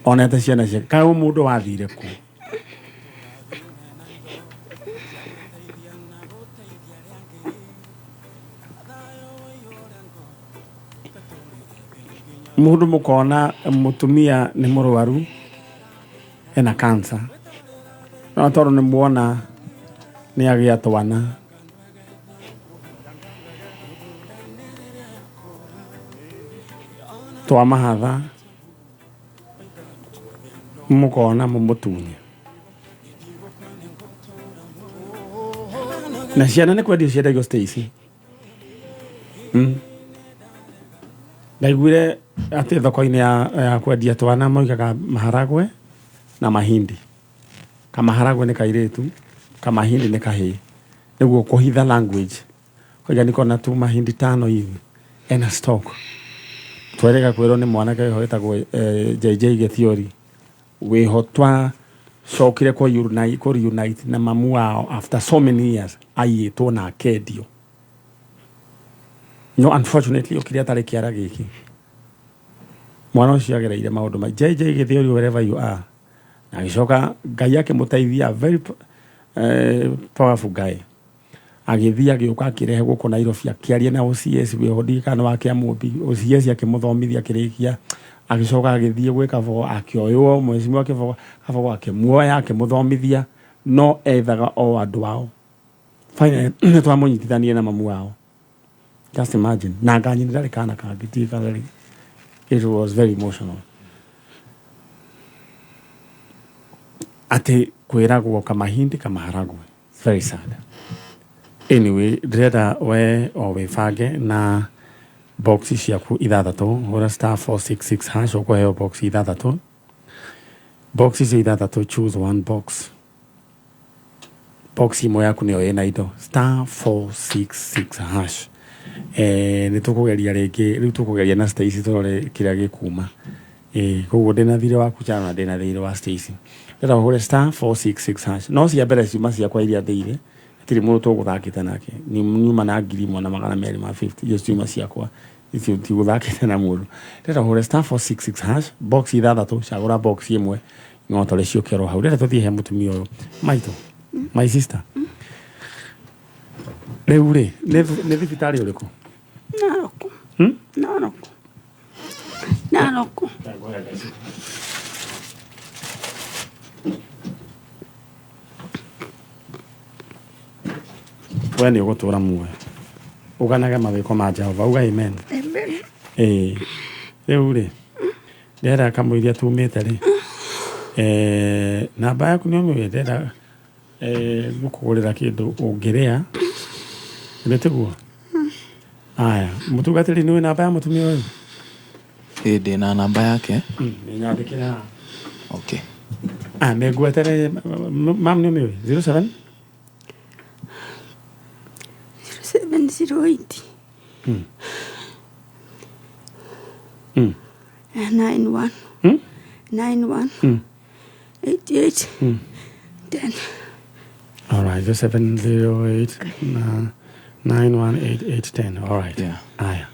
onete ciana ciake kaĩ mundu wathire ku mundu mukona mutumia ni murwaru ena cancer no toro ni muona ni agia twana twa mahatha mukona mumutunye na ciana ni kwendio ciendagio Stacy ndaiguire ati thoko-ini ya kwendia twana moigaga maharagwe na mahindi. Kamaharagwe ni kairitu, kamahindi ni kahii. niguo kuhitha language kwa niko na tu mahindi 5 hivi ena stock twerega kwiro ni mwanake hoetagwo JJ Gethiori we hotwa shokire ko unite na mamu wao after so many years ayitwo na kedio no unfortunately okiria tare kiara giki mwana ucio agereire maundu ma JJ Gethiori wherever you are na gicoka ngai yake mutaithia very powerful guy agithia gioka akirehe guko Nairobi akiaria na OCS we hodi kana wake amumbi OCS akimuthomithia kirikia agicoka agithie gwika vo akioywo mwezi wake vo avo akimuoya akimuthomithia no ethaga o andu wao fine twamunyitithanie na mamu wao just imagine na ganyi ndari kana kagitika very it was very emotional ate kwiragwo kama hindi kama haragwe very sad. Anyway, direda we o wifage na boxi ciaku ithathatũ hũra star 466 hash ũkũheo box ithathatũ boxi cia ithathatũ choose one box box imwe yaku nĩyo ĩna indo star 466 hash nĩ tũkũgeria rĩngĩ rĩu tũkũgeria na Stacy tũrore kĩrĩa gĩkuma koguo ndĩna thirĩ waku chana ndĩna thirĩ wa Stacy ndĩra ũhũre star 466 hash no cia mbere ciuma ciakwa iria thĩire tiri mũndũ tũgũthakĩte nake ni nyuma na 1,250 iyo ciuma ciakwa icio tũgũthakĩte na mũndũ ndĩra ũhũre star 466 hash box ithathatũ cagũra box imwe ng'otore ciũkĩrwo hau ndĩra tũthiĩ he mũtumia ũyũ maitũ my sister rĩu rĩ nĩ thibitarĩ ũrĩkũ Naroko we nĩ ũgũtũra muoyo ũganage mawĩko ma Jehova uga amen rĩu rĩ ndĩrenda kamũiria tumĩte rĩ namba yaku nĩ ũmĩũĩ ndĩrenda gũkũgũrĩra kĩndũ ũngĩrĩa ndĩtiguo aya mũtungatĩri nĩũĩ namba ya mũtumia ũyũ ndĩ na namba yake nĩnyandĩkĩre haha okay nĩngwetere mam nĩ ũmĩũĩ 07 708 91 88 10 all right 0708 918810 all right yeah aya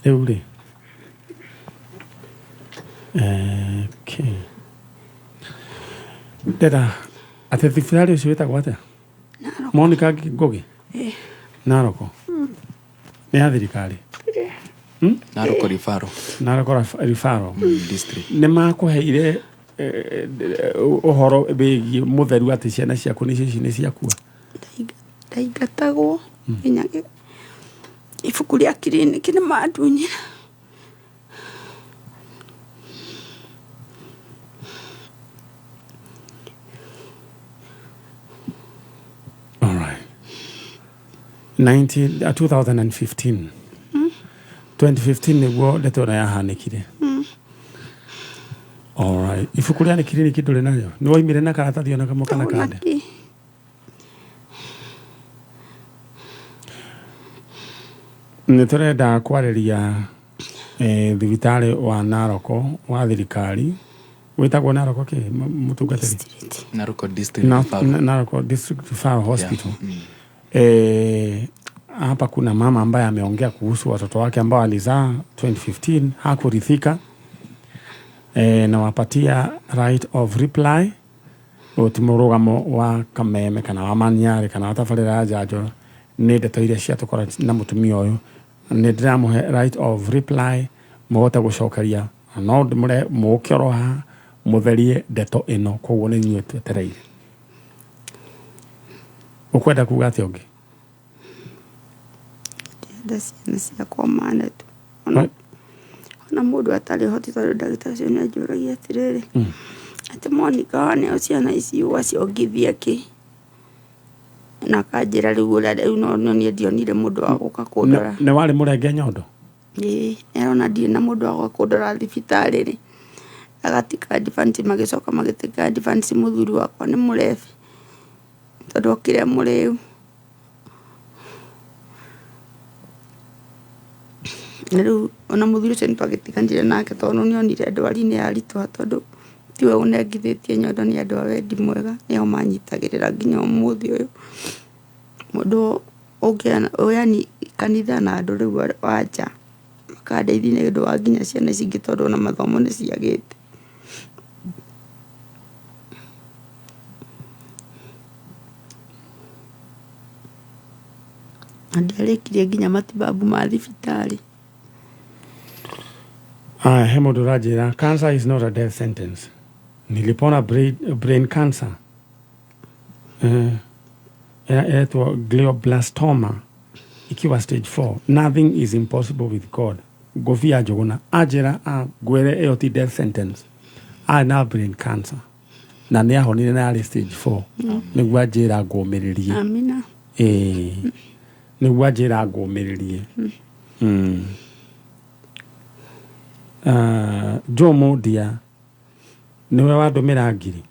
rĩu rĩ okay ndĩra atĩ thibitarĩ ũcio wĩtagwo atĩa Monica Ngugi Naroko nĩ ya thirikari Naroko referral district nĩ makũheire ũhoro wĩgiĩ mũtheru atĩ ciana ciaku nĩ ciakua ndaingatagwo nginya ibuku rĩa kiriniki nĩ mandunyĩra all right 2015 2015 nĩguo ndeto ĩno yahanĩkire all right ibuku rĩa kiriniki ndũrĩ nayo nĩ woimire na karatathi ona kamwe kana kande nĩ tũrenda kwarĩria thibitarĩ wa Naroko wa thirikari wĩtagwo Naroko kĩ mũtungatĩri Naroko District Referral Hospital hapa kuna mama ambaye ameongea kuhusu watoto wake ambao alizaa 2015 hakuridhika na wapatia right of reply utimurugamo wa Kameme kana wa Maniare kana watabarĩra njanjo nĩ ndeto iria ciatũkora na mũtumia ũyũ nĩ ndĩramũhe right of reply mũhote gũcokeria no ndĩmũre mũkĩoro haha mũtherie ndeto ĩno koguo nĩ inyuĩ twetereire ũkwenda kuga atĩa ũngĩ ciana ciakwa mane tu ona mũndũ atarĩ hoti tondũ ndagĩtarĩ ũcio nĩ anjũragia atĩrĩrĩ atĩ Monica waneo ciana ici ũgaciongithia kĩ na kanjĩra rĩu no niĩ ndionire mũndũ wa gũka kũndora nĩ warĩ mũrenge nyondo erona ndirĩ na mũndũ wa gũka kũndora thibitarĩ rĩ agatika advance magĩcoka magĩtika advance mũthuri wakwa nĩ mũrebi tondũ okire mũrĩu Riu ona muthuri ucio nitwagitiganire nake tondu nionire ndwari-ini ya ritwa tondu tiwe unengithitie nyondo ni andu a wendi mwega nio manyitagirira nginya umuthi uyu mundu yani kanitha na andu riu wanja makandeithia ni undu wa nginya ciana ici ingi tondu ona mathomo ni ciagite. Ndiarikirie nginya matibabu ma thibitari. He mundu urajira cancer is not a death sentence. Nilipona brain cancer. Inaitwa glioblastoma ikiwa stage 4. Nothing is impossible with God. Gofia jogona ajira gwere eo ti death sentence. Na brain cancer. Na ni ahonire na ali stage 4. Niguo ajira ngomiririe. Amina. Niguo ajira ngomiririe. Jomo dia niwe wadumira ngiri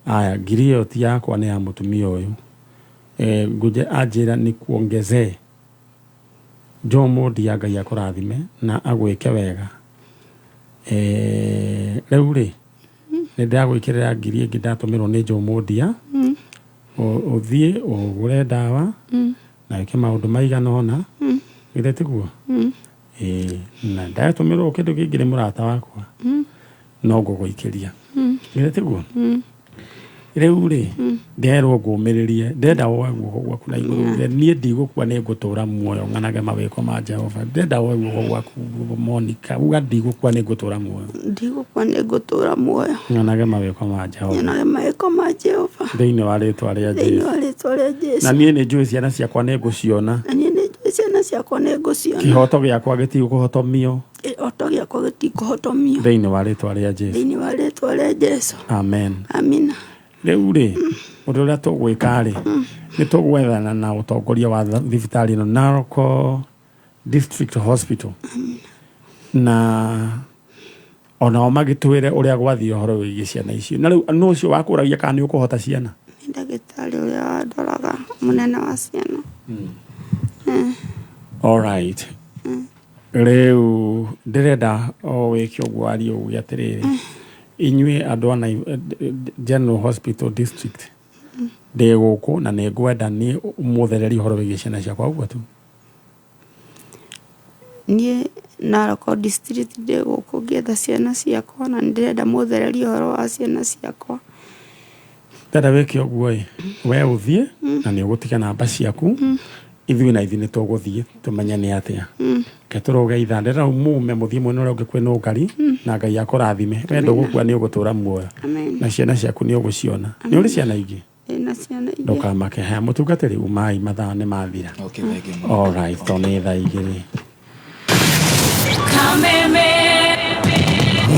aya ngiri iyo ti yakwa ni ya mutumia uyu nguje ajira ni kuongezee Jomo dia Ngai akurathime na agwike wega riu ri ni ndagwikirira ngiri ingi ndatumirwo ni Jomo dia uthie ugure ndawa na wike maundu maigana ona githe tiguo na ndatumirwo kindu kingire murata wakwa no nguguikiria githe tiguo riu ri nderwo ngumiririe ndenda woguo gwaku na iguru nie ndigukua ni ngutura muoyo nganage mawiko ma Jehova ndenda woguo gwaku Monica uga ndigukua ni ngutura muoyo ndigukua ni ngutura muoyo nganage mawiko ma Jehova nganage mawiko ma Jehova thiini wa ritwa ria Jesu na nie ni njui ciana ciakwa ni nguciona ciana ciakwa ni nguciona kihoto giakwa gitiguhotomio kihoto giakwa gitiguhotomio thiini wa ritwa ria Jesu thiini wa ritwa ria Jesu amen amina. Riu ri undu uria tugwika ri ni tugwethana na utongoria wa thibitari no Narok District Hospital na ona magitwire uria gwathi uhoro wigi ciana icio na riu no cio wakuragia kana ni ukuhota ciana ni ndagitari uria wadoraga munene wa ciana. All right. Riu ndirenda o wikio gwari ugu atiriri inyue andu ana General Hospital District de guku na ne gwenda ni muthereri horo wigi ciana ciakwa uguo tu nie Narok District de guku ngetha ciana ciakwa na ndirenda muthereri horo wa ciana ciakwa tada wikio guoi we uthie na ni ugutika namba ciaku ithui na ithi ni tuguthie tumenya ni atia keturoge ithandera umume muthie mwena uria ungi kwina ukari na Ngai akurathime we ndugukua ni ugutura muoyo na ciana ciaku ni uguciona ni uri ciana ingi na ciana ingi ndukamake haya mutungatiri umai mathaa ni mathira okay thank you all right toni thaa igiri kameme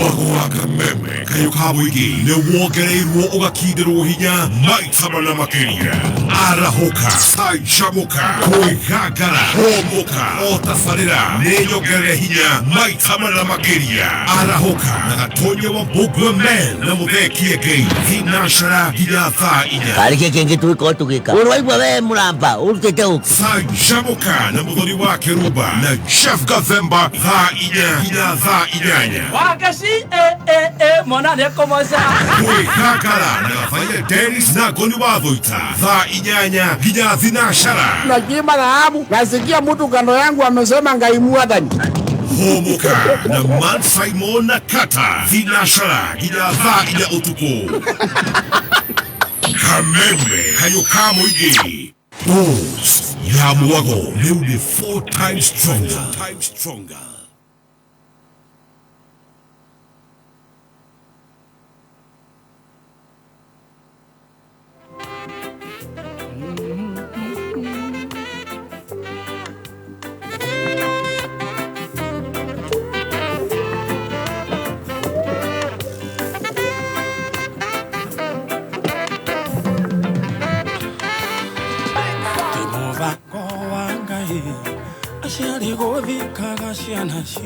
Wagwa kameme kayo kabuigi ne wogereirwo ugakindirwo hinya maitama na makiria arahoka saichamuka kuigagara homoka otafarira ne yogere hinya maitama na makiria arahoka na gatonye wa bugwe men na muthekie gei hinashara hinya thaa inya karike kenge tuiko tugika urwaigwa we muramba urutete uko saichamuka na muthori wa Keruba na Chef Gathemba thaa inya hinya thaa inyanya wakashi mona ne komoza kuigagara na gafanya Dennis na Goni wa Thoita thaa inyanya hinya thinashara najima na hamu nasikia mtu kando yangu amesema Ngai mwathani homoka na Man Simon na Kata thinashara hinya thaa inya utuku kameme kayo kamuigi Bulls ya Mwago liu ni 4 times stronger.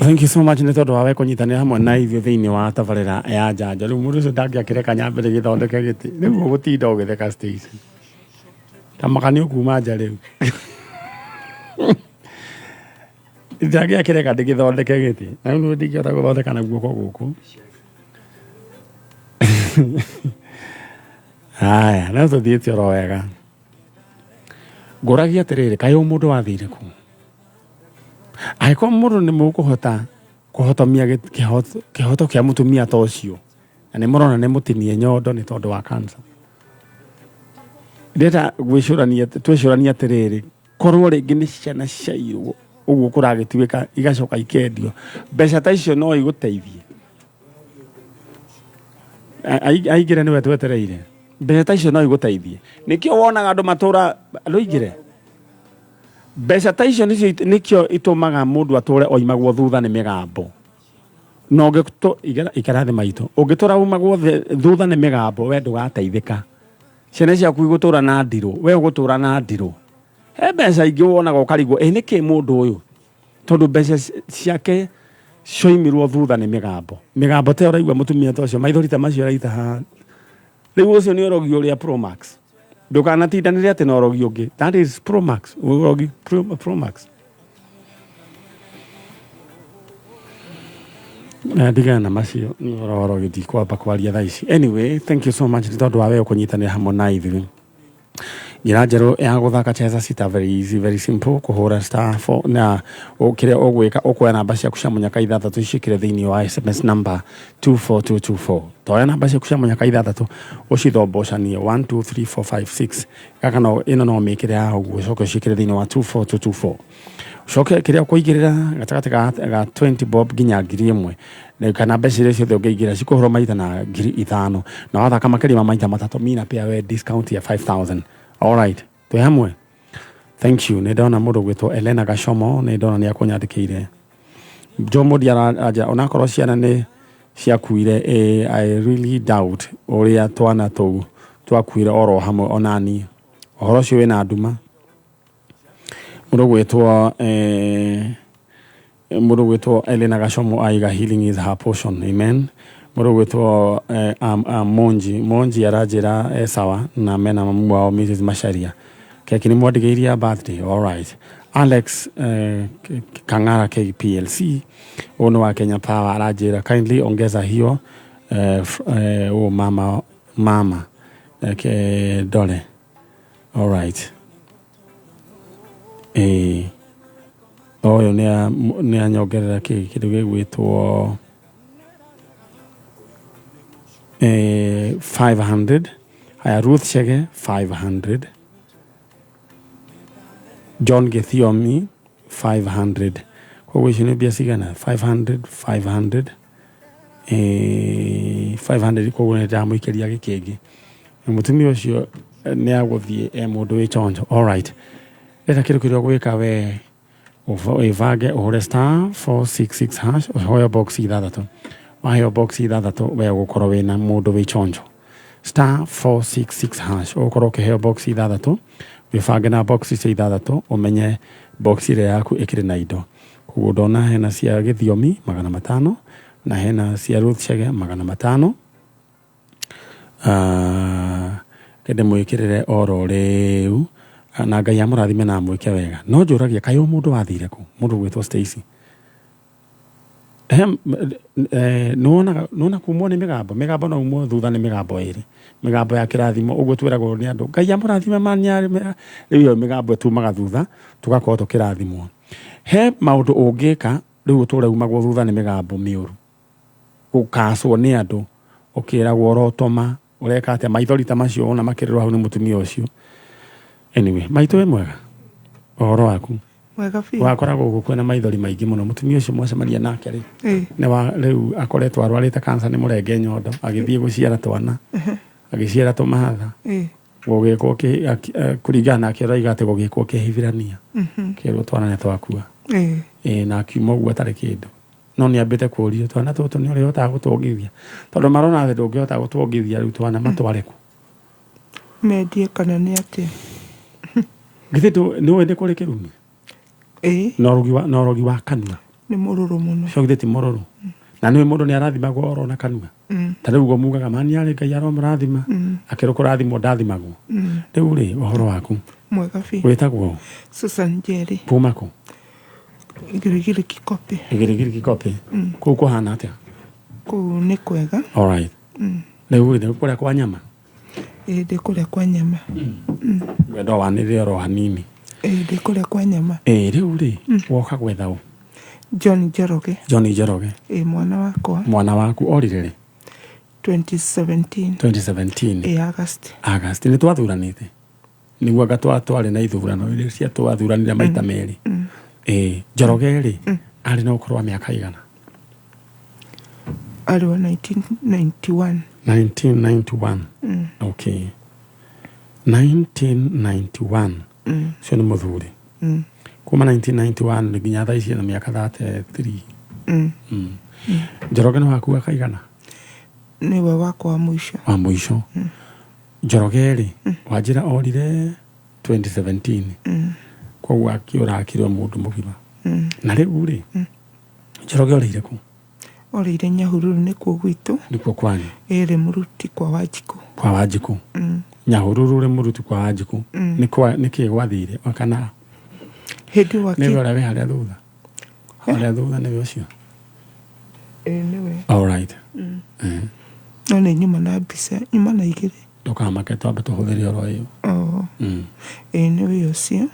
Thank you so much nä tondå wawe kå nyitanä hamwe na ithuä thä inä wa tabarä ya njanjo rä u må ndå å cio ndangä akäreka nyambä rä gä thondeke gä tä rä u gå tinda å gä theka tamakani å kuma nja rä u Ndagĩa kĩreka ndĩgĩthondeke gĩtĩ. Na nĩ ndĩkĩota gũthondeka na guoko gũkũ. Haya, no tũthiĩte oro wega. Ngũragia atĩrĩrĩ, kaĩ mũndũ wathire kũ? Angĩkorwo mũndũ nĩ kũhotomia kĩhoto kĩa mũtumia ta ũcio, na nĩ mũrona nĩ mũtinie nyondo nĩ tondũ wa cancer. Ndĩrenda twĩcũrania atĩrĩrĩ, korwo rĩngĩ nĩ ciana ciairwo ũguo kũragĩtuĩka igacoka ikendio, mbeca ta icio no igũteithie. Aingĩre nĩwe twetereire. Mbeca ta icio no igũteithie. Nĩkĩo wonaga andũ matũra aingĩre. Mbeca ta icio nĩkĩo itũmaga mũndũ atũre oimagwo thutha nĩ mĩgambo. No ikarathi maitũ. Ũngĩtũra umagwo thutha nĩ mĩgambo, we ndũgateithĩka. Ciana ciaku igũtũra na ndirũ, we ũgũtũra na ndirũ. He mbeca ingĩ wonaga ũkarigwo, nĩkĩ mũndũ ũyũ? Tondũ mbeca ciake cioimirwo thutha nĩ mĩgambo. Mĩgambo ta ũraigua mũtumia ta ũcio, maithori ta macio araita haha. Rĩu ũcio nĩ ũrogi ũrĩa Pro Max. Ndũkanatindanĩre atĩ na ũrogi ũngĩ. That is Pro Max. Ũrogi Pro Max. Ndigana na macio nĩ ũrogi ndikwamba kwaria thaa ici. Anyway, thank you so much nĩ tondũ wa we kũnyitanĩra hamwe na ithuĩ. Njĩra njerũ ya gũthaka Cheza Sita, very easy, very simple. Kũhũra *4 na ũkĩrĩa ũgwĩka ũkoya namba ciaku cia mũnyaka ithathatũ icikĩre thĩinĩ wa SMS number 24224. Toya namba ciaku cia mũnyaka ithathatũ ũcithombocanie 1 2 3 4 5 6. Kaka no ĩno no mĩkĩre ya ũguo ũcoke ũcikĩre thĩinĩ wa 24224. Ucoke kĩrĩa ũkũigĩrĩra gatagatĩ ga 20 bob nginya 1,000 na kana mbeca icio ciothe ũngĩigĩra cikũhũrwo maita na 5,000 na wathaka makĩria ma maita matatũ mina pia we discount ya 5,000. All right, twĩ hamwe. Thank you. Nĩ ndona mũndũ gwĩtwo Elena Gashomo, nĩ ndona nĩ akũnyandĩkĩire. Jomodi araja onakorwo ciana nĩ ciakuire, I really doubt ũrĩa twana tũu twakuire oro hamwe onani. Ũhoro ũcio wĩna nduma. Mũndũ gwĩtwo Elena Gashomo aiga healing is her portion. Amen. Mũndũ gwĩtwo Monji aranjĩra sawa na mena mamu wao Mrs. Masharia. Keki nĩ mwandĩkĩirie birthday. All right. Alex Kang'ara KPLC ũyũ nĩ wa Kenya Power aranjĩra kindly ongeza hiyo mama dole. All right. Ũyũ nĩ anyongerera kĩndũ gĩgwĩtwo 500. Haya, Ruth Chege 500. John Gethiomi 500. Kwa hiyo ni biasi gana 500 500 kwa hiyo ndio mwikeria gikegi. Mutumia ucio ni agũthie mũndũ wĩ chonjo. All right. Eta kĩrĩa gwĩka we ũvage ũhũre *466# ũhoya box ithathatũ. Waheo box ithathatũ we ũgũkorwo wĩna mũndũ wĩ chonjo. *466# ũgũkorwo ũkĩheo box ithathatũ. Wĩbange na box icio ithathatũ ũmenye box ĩrĩa yaku ĩkĩrĩ na indo. Koguo ndona hena cia Gĩthiomi 500 na hena cia Ruth Chege 500. Kende mwĩkĩrĩre oro rĩu na Ngai amũrathime na mwĩke wega. No njũragia kaĩ mũndũ wathire kũ? Mũndũ gwĩtwo Stacy. Nona kumwo nĩ mĩgambo no umwo thutha nĩ mĩgambo ĩrĩ. Mĩgambo ya kĩrathimo ũguo twĩragwo nĩ andũ. Ngai amũrathime manyarĩ rĩu mĩgambo tumaga thutha tugakorwo tũkĩrathimwo. He maũndũ ũngĩka rĩu tũraumagwo thutha nĩ mĩgambo mĩũru. Gũkacwo nĩ andũ ũkĩragwo orotoma ũreka atĩa maithori ta macio ona makĩrĩrwo hau nĩ mũtumia ũcio. Anyway, maitũ we mwega. Ũhoro waku? Mwega biũ. Wakoragwo gũkũ na maithori maingĩ mũno. Mũtumia ũcio mwacemania nake rĩ. Rĩu akoretwo arwarĩte cancer nĩ mũrenge nyondo agĩthiĩ gũciara twana. Agĩciara tũmahatha. Gũgĩkwo kũringana nake ũraiga atĩ gũgĩkwo kĩhithirania. Kĩrwo twana nĩ twakua. Na akiuma ũguo atarĩ kĩndũ. No nĩ ambĩte kũũrio twana tũtũ nĩ ũrĩhotaga gũtwongithia. Tondũ marona atĩ ndũngĩhota gũtwongithia rĩu twana matware kũ? Mendie kana nĩ atĩa? Githĩ nĩ wende kũrĩ kĩrumi? Norogi wa kanua. Nĩ mũrũrũ mũno. Cogithĩ ti mũrũrũ. Na nĩwe mũndũ nĩ arathimagwo oro na kanua. Ta rĩu mugaga mani arĩ Ngai aromũrathima. Akĩrwo kũrathimwo ndathimagwo. Rĩu rĩ ũhoro waku? Mwega biũ. Wĩtagwo? Susan Njeri. Kuma kũ? Igirigiri Kikope. Igirigiri Kikope. Kuko hana atia. Ku ni kwega. All right. Leo ndio kule kwa nyama. De kule kwa nyama. Wendo wanire ro hanini. De kule kwa nyama. Rĩu rĩ woka gwetha ũ? John Njoroge. John Njoroge. Mwana wakwa. Mwana waku orire rĩ? 2017. August. August nĩ twathuranĩte. Nĩguo gatwatwarĩ na ithurano iria cia twathuranire maita merĩ. Njoroge rĩ arĩ na ũkũrũ wa mĩaka igana? Arĩ wa 1991. 1991. Okay. 1991. Cio nĩ mũthuri. Kuma 1991 nginya thaa ici na mĩaka 33. Njoroge nĩ waku kaigana? Nĩwe wakwa wa mũico. Wa mũico. Njoroge rĩ wanjĩra orire 2017. Koguo akĩũrakirwo mũndũ mũgima. Na rĩu rĩ Njoroge orĩire kũ? Orĩire Nyahururu nĩkuo gwitũ. Nĩkuo kwanyu? Ĩrĩ Mũruti kwa Wanjikũ. Kwa Wanjikũ. Nyahururu rĩ Mũruti kwa Wanjikũ. Nĩkĩ gwathire wakana? Hĩndĩ wake. Nĩwe ũrĩa wĩ harĩa thutha. Harĩa thutha nĩwe ũcio. Nĩwe. All right. No nĩ nyuma na mbica, nyuma na igĩrĩ. Ndũkamake twambe tũhũthĩre oro ĩyo. Nĩwe ũcio.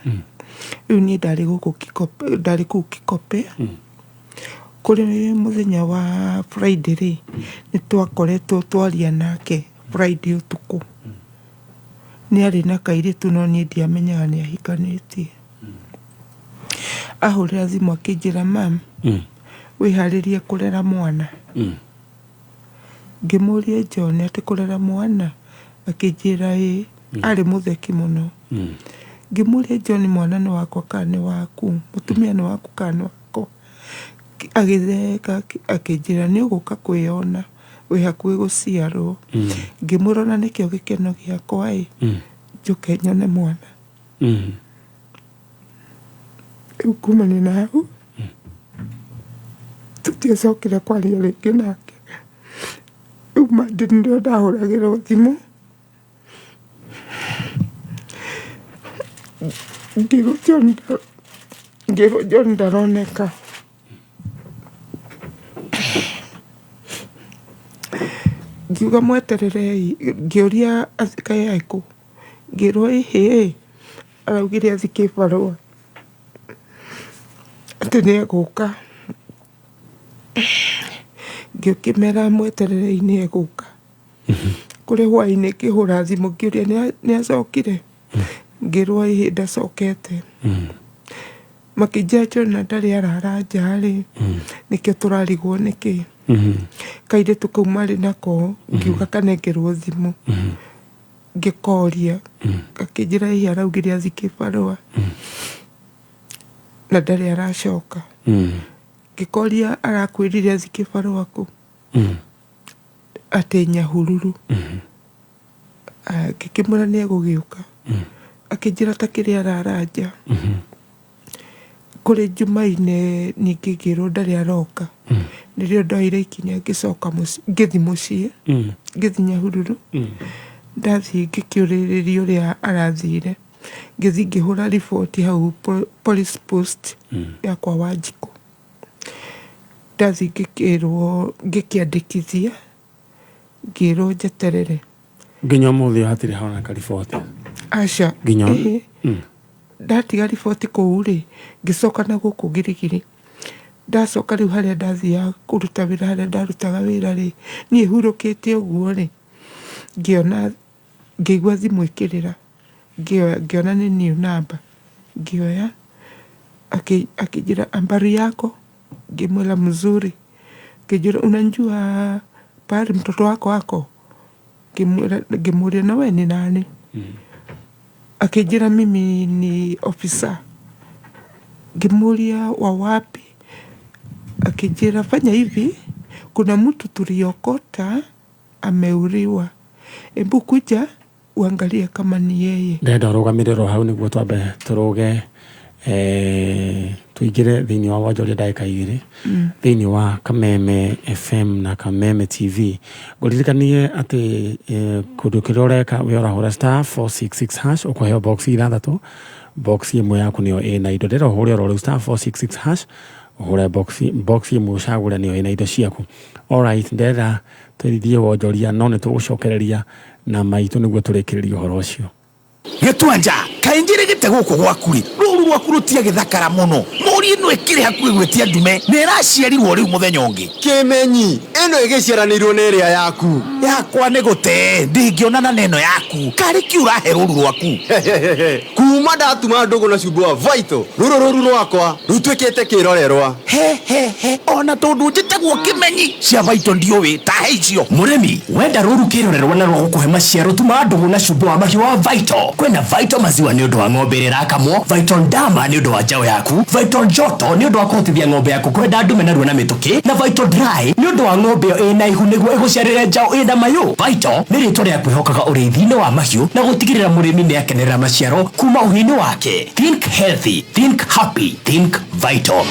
Rĩu niĩ ndarĩ gũkũ Kikope, ndarĩ kũu Kikope. Kũrĩ mũthenya wa Friday rĩ nĩ twakoretwo twaria nake Friday ũtukũ. Nĩ arĩ na kairĩtu no niĩ ndiamenyaga nĩ ahikanĩtie. Ahũrĩra thimũ akĩnjĩra mam, wĩharĩrie kũrera mwana. Ngĩmũria John atĩ kũrera mwana, akĩnjĩra arĩ mũtheki mũno. Ngĩmũria John mwana nĩ wakwa kana nĩ waku, mũtumia nĩ waku kana nĩ wakwa. Agĩtheka akĩnjĩra nĩ ũgũka kwĩyona wĩ hakuhĩ gũciarwo. Ngĩmũrora nĩkĩo gĩkeno gĩakwa njũke nyone mwana. Rĩu kumania na hau tũtiacokire kwaria rĩngĩ nake. Rĩu Monday nĩrĩo ndahũragĩrwo thimũ ngĩrwo John ndaroneka. Ngiuga mwetererei, ngĩũria kaĩ kũ, ngĩrwo araugire athi kĩbarũa atĩ nĩ egũka. Ngĩkĩmera mwetererei nĩ egũka. Kũrĩ hwaĩ-inĩ ngĩhũra thimũ ngĩũria nĩ acokire, ngĩrwo ndacokete. Makĩnjĩra John ndarĩ arara nja rĩ nĩkĩo tũrarigwo nĩkĩ. Kairĩtu kau marĩ nako ngiuga kanengerwo thimũ ngĩkoria, akĩnjĩra araugire athi kĩbarũa na ndarĩ aracoka. Ngĩkoria arakwĩrire athi kĩbarũa kũ, atĩ Nyahururu. Ngĩkĩmwĩra nĩ egũgĩũka, akĩnjĩra ta kĩrĩa arara nja. Kũrĩ Jumaine ningĩ ngĩrwo ndarĩ aroka. Nĩrĩo ndoire ikinya ngĩcoka ngĩthi mũciĩ, ngĩthi Nyahururu. Ndathiĩ ngĩkĩũrĩrĩria ũrĩa arathire, ngĩthi ngĩhũra riboti hau police post ya kwa Wanjikũ. Ndathi ngĩkĩrwo ngĩkĩandĩkithia, ngĩrwo njeterere. Nginya ũmũthĩ hatirĩ hona kariboti? Aca. Nginya ndatiga riboti kũu rĩ ngĩcoka na gũkũ Girigiri. Ndacoka rĩu harĩa ndathiaga kũruta wĩra, harĩa ndarutaga wĩra rĩ niĩ hurũkĩte ũguo rĩ ngĩona, ngĩigua thimũ ĩkĩrĩra, ngĩona nĩ new number, ngĩoya. Akĩnjĩra habari yako, ngĩmwĩra mzuri. Akĩnjĩra unajua pale mtoto wako wako, ngĩmũria na wewe ni nani? Akĩnjĩra mimi ni ofisa. Ngĩmũria wa wapi? Akijira fanya hivi, kuna mtu tuliokota ameuliwa. Ebu kuja uangalie kama ni yeye. Ndenda rugamiriro hau niguo twambe turuge tuigire thiini wa wonjoria ndagika igiri thiini wa Kameme FM na Kameme TV. Nguririkanie ati kundu kiria ureka we urahura *466# ukoheo box ithathatu box imwe yaku niyo ina indo ndero hore ro star 466 hash hore box imwe ucagura niyo ina indo ciaku. Alright, ndera twithie wonjoria no ne tugucokereria na maitu niguo turekereria horo ucio. Gitwanja kainjire gite guku gwakuri ruru rwaku rutia githakara muno muri ino ikire hakuhi gwetia ndume niraciarirwo riu muthenya ungi Kimenyi eno igiciaranirwo neria yaku yakwa ni gute ndingionana neno yaku kari kiura he ruru rwaku kuma ndatuma ndugu na cumbu wa Vital ruru rwakwa rutwikite kirorerwa he ona tondu njitegwo Kimenyi cia Vital ndiowi ta heicio muremi wenda ruru kirorerwa na rwo gukuhe maciaro tuma ndugu na cumbu wa mahiũ wa Vital kwena Vital maziwa ni undu wa ng'ombe irakamwo, Vital Dama ni undu wa njao yaku, Vital Joto ni undu wa kuhotithia ng'ombe yaku kwenda ndume na ruo na mituki, na Vital Dry ni undu wa ng'ombe ina ihu niguo iguciarire njao ina mayu. Vital ni ritwa ria kwihokaga urithi-ini wa mahiũ na gutigirira murimi ni akenerera maciaro kuma uhiini wake. Think healthy, think happy, think Vital.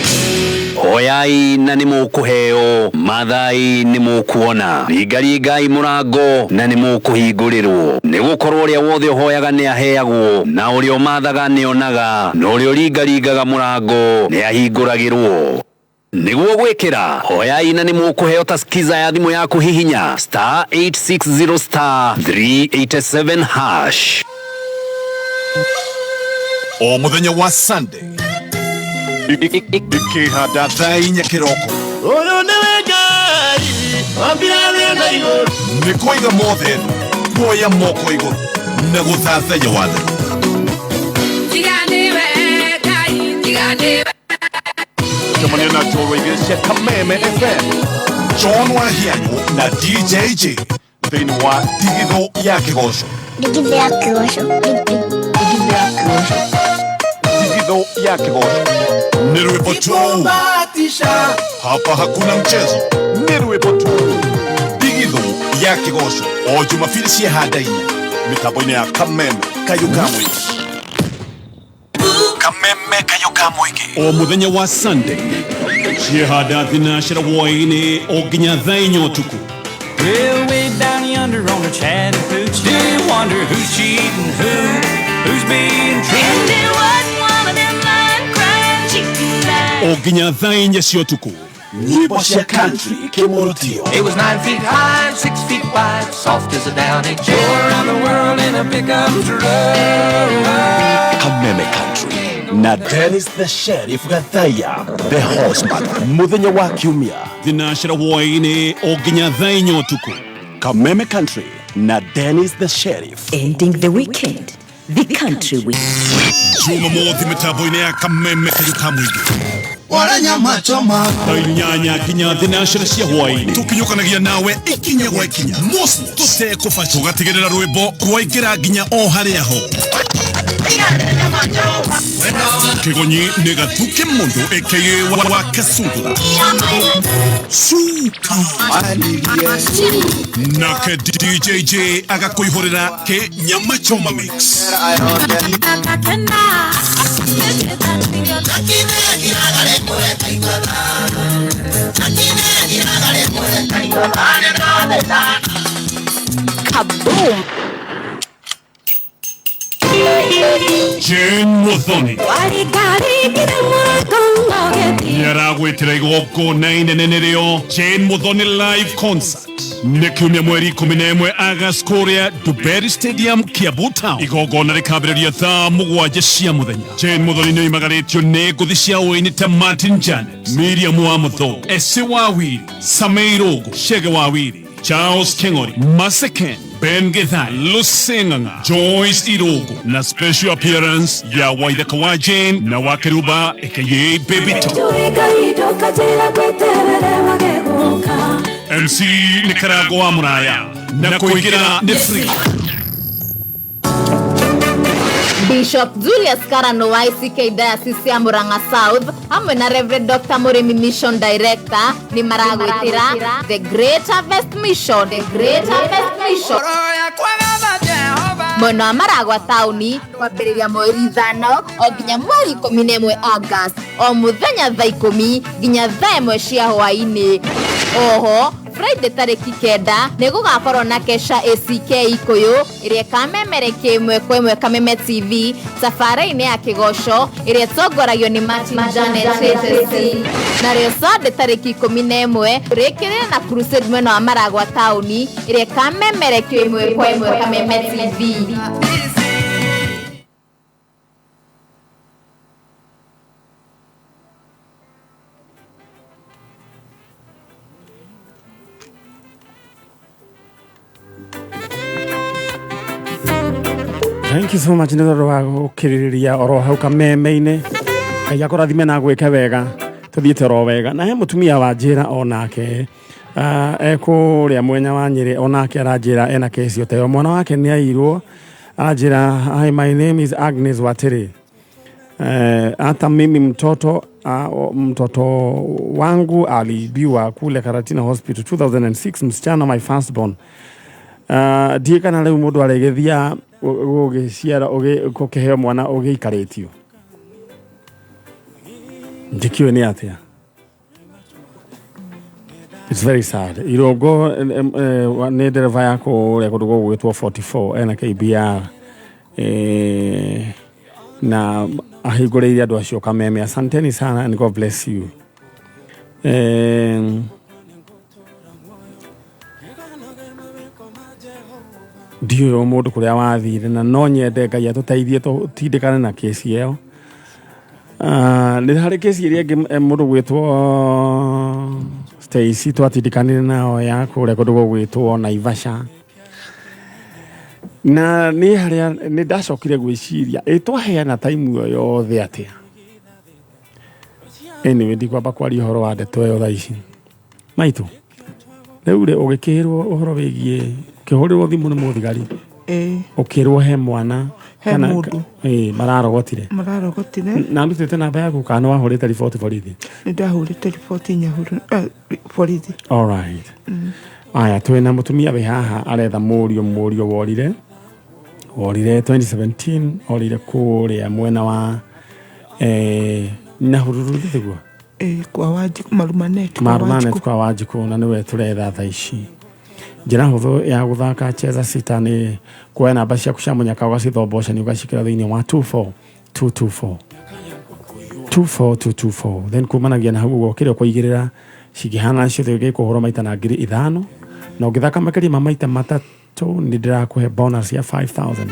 Oyai na ni mukuheo, mathai ni mukuona, rigarigai murango na ni mukuhingurirwo. Ni gukorwo uria wothe uhoyaga ni aheagwo, na uria umathaga ni onaga, na uria rigarigaga murango ni ahinguragirwo. Niguo gwikira oyai na ni mukuheo ta skiza ya thimu yaku hihinya star 860 star 387 hash. O muthenya wa Sunday ikihanda thainya kiroko Oyo niwe Ngai wambirane na iguru ni kuiga mothe kuoya moko iguru na guthathanya wathe Tiganiwe Ngai tiganiwe Tumania na Joro Iglesia Kameme FM John Wahianyo na DJJ thini wa Digitho ya Kigosho Digitho ya Kigosho Digitho ya Kigosho ni rwimbo tu hapa hakuna mchezo ni rwimbo tu Digitho ya Kigosho o Jumapili cia handa-inya mitambo-ini ya Kameme Kayuka Mwingi Kameme Kayuka Mwingi o muthenya wa Sunday ciehanda thinacira woi-ini o nginya thaa-inya utuku. Well, way down yonder on the Chattahoochee, do you wonder who's cheating who's being true? And it was one of them line-crying chicken lines. O nginya thaa-inya cia utuku nyimbo cia country kimurutio. It was 9 feet high and 6 feet wide, soft as a downy chair. Go around the world in a pickup truck. Kameme Country na Dennis the Sheriff Gathaya the Horseman muthenya wa Kiumia thinacira woi-ini o nginya thaa-inya utuku. Kameme Country na Dennis the Sheriff. Ending the weekend the country week. Jumamothi mitambo-ini ya Kameme Kayuka Mwingi wala nyama choma inyanya kinya thinacira cia hwai-ini tukinyukanagia nawe ikinya gwa ikinya mosi tutekũba tugatigĩrĩra rwĩmbo rwaingĩra nginya o harĩa ho. Kigonyi nĩ Gatuke Mũndũ aka wa Kasungura Suka nake DJJ agakũihũrĩra ke Nyama Choma Mix. Kaboom! Jane Muthoni nĩaragwĩtĩra igongona inene rĩo Jane Muthoni live concert nĩ kiumia mweri 11 August kũrĩa Duberry Stadium Kiambu Town. Igongona rĩkambĩrĩria thaa 7 cia mũthenya. Jane Muthoni nĩoimagarĩtio nĩ ngũthi cia ũini ta Martin Janet, Miriam wa Mutho, Ese Wawiri, Samei Rogo, Shege Wawiri, Charles Kengori, Maseken, Ben Githai, Lusenganga, Joyce Irogo na special appearance ya Waithaka wa Jane na Wakeruba aka Bebito. MC ni Karago wa Muraya na kuingira ni free. Bishop Julius Karano wa ICK Diocese ya Murang'a South hamwe na Reverend Dr. Murimi Mission Director ni maragwitira The Great Harvest Mission, The Great Harvest Mission. Mwena wa Maragwa tauni kwambĩrĩria mweri 5 o nginya mweri 11 August o muthenya thaa 10 nginya thaa 1 cia hwaĩ-inĩ. Oho Friday tariki 9 nĩ gũgakorwo na Kesha ACK Ikuyu ĩrĩa kamemerekia ĩmwe kwa ĩmwe Kameme TV safari-inĩ ya Kĩgoco ĩrĩa ĩtongoragio nĩ Martin Janet nario Sunday tariki 11 rĩkĩrĩre na Crusade mwena wa Maragwa taũni ĩrĩa kamemerekio ĩmwe kwa ĩmwe Kameme TV. Thank you so much nĩ tondũ wa gũkĩrĩrĩria oro hau kameme-inĩ. Ngai akũrathime na gwĩke wega tũthiĩte oro wega. Na he mũtumia wa njĩra onake ekũrĩa mwenya wa Nyĩrĩ onake aranjĩra ena kesi oteo. Mwana wake nĩ airwo aranjĩra, hi, my name is Agnes Watiri. Hata mimi mtoto wangu aliibiwa kule Karatina Hospital 2006, msichana my firstborn. Ndiĩ kana rĩu mũndũ aregethia ũgĩciara ũgĩkũheo mwana ũgĩikarĩtio. Njĩkĩwe nĩ atĩa? It's very sad. Irongo nĩ ndereva yako ũrĩa kũndũ gũgwĩtwo 44 ena KBR na ahingũrĩire andũ acio kameme. Asanteni sana and God bless you. Ndiyo mũndũ kũrĩa wathire na no nyende Ngai atũteithie tũtindĩkane na kesi ĩyo. Nĩ harĩ kesi ĩrĩa ĩngĩ mũndũ gwĩtwo Stacy twatindĩkanire nao ya kũrĩa kũndũ gũgwĩtwo Naivasha. Na nĩ harĩa nĩ ndacokire gwĩciria twaheana time ĩyo yothe atĩa. Anyway, ndikwamba kwaria ũhoro wa ndeto ĩyo thaa ici. Maitũ rĩu ũgĩkĩrwo ũhoro wĩgiĩ kĩhũrĩrwo thimũ nĩ mũthigari. Ũkĩrwo he mwana kana mũndũ mararogotire. Na ndutĩte namba yaku kana wahũrĩte riboti borithi? Nĩ ndahũrĩte riboti Nyahururu borithi. All right. Aya twĩna mũtumia wĩ haha aretha mũriũ worire 2017 orire kũrĩa mwena wa Nyahururu thiguo. Kwa Wanjiku Marumanet kwa Wanjiku na nĩwe tũretha thaa ici. Njĩra hũthũ ya gũthaka cheza sita nĩ kuoya namba ciaku cia mũnyaka ũgacithomboca nĩ ũgacikĩra thĩinĩ wa 24224 24224 then kumanagia na hau ũgokĩra ũkũigĩrĩra cingĩhana ciothe ũgĩkũhũrwo maita na 5,000 na ũngĩthaka makĩria ma maita matatũ nĩ ndĩrakũhe bonus ya 5,000.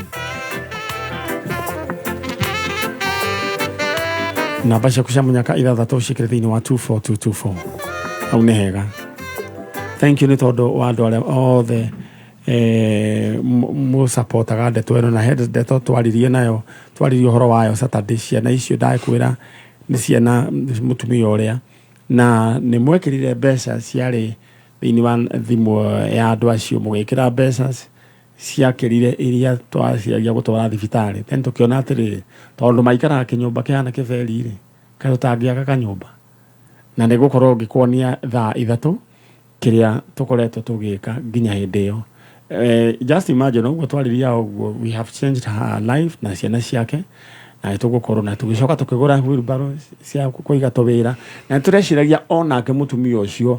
Namba ciaku cia mũnyaka ithathatũ ũcikĩre thĩinĩ wa 24224 hau nĩ hega. Thank you nĩ tondũ wa andũ arĩa othe mũsupportaga ndeto ĩno na he ndeto twaririe ũhoro wayo Saturday. Ciana icio ndakwĩra nĩ ciana mũtumia ũrĩa na nĩ mwekĩrire mbeca ciarĩ thĩinĩ wa thimũ ya andũ acio mũgĩkĩra mbeca ciakĩrire iria twaciaria gũtwara thibitarĩ. Then tũkĩona atĩrĩrĩ tondũ maikaraga kĩnyũmba kĩhana kĩberi-rĩ kaĩ tũtangĩaka kanyũmba na nĩ gũkorwo ngĩkuonia thaa 3 kĩrĩa tũkoretwo tũgĩka nginya hĩndĩ ĩyo. Just imagine ũguo twariria ũguo we have changed her life na ciana ciake na tũgũkorwo na tũgĩcoka tũkĩgũra wheelbarrow cia kũiga tũwĩra na tũreciragia onake mũtumia ũcio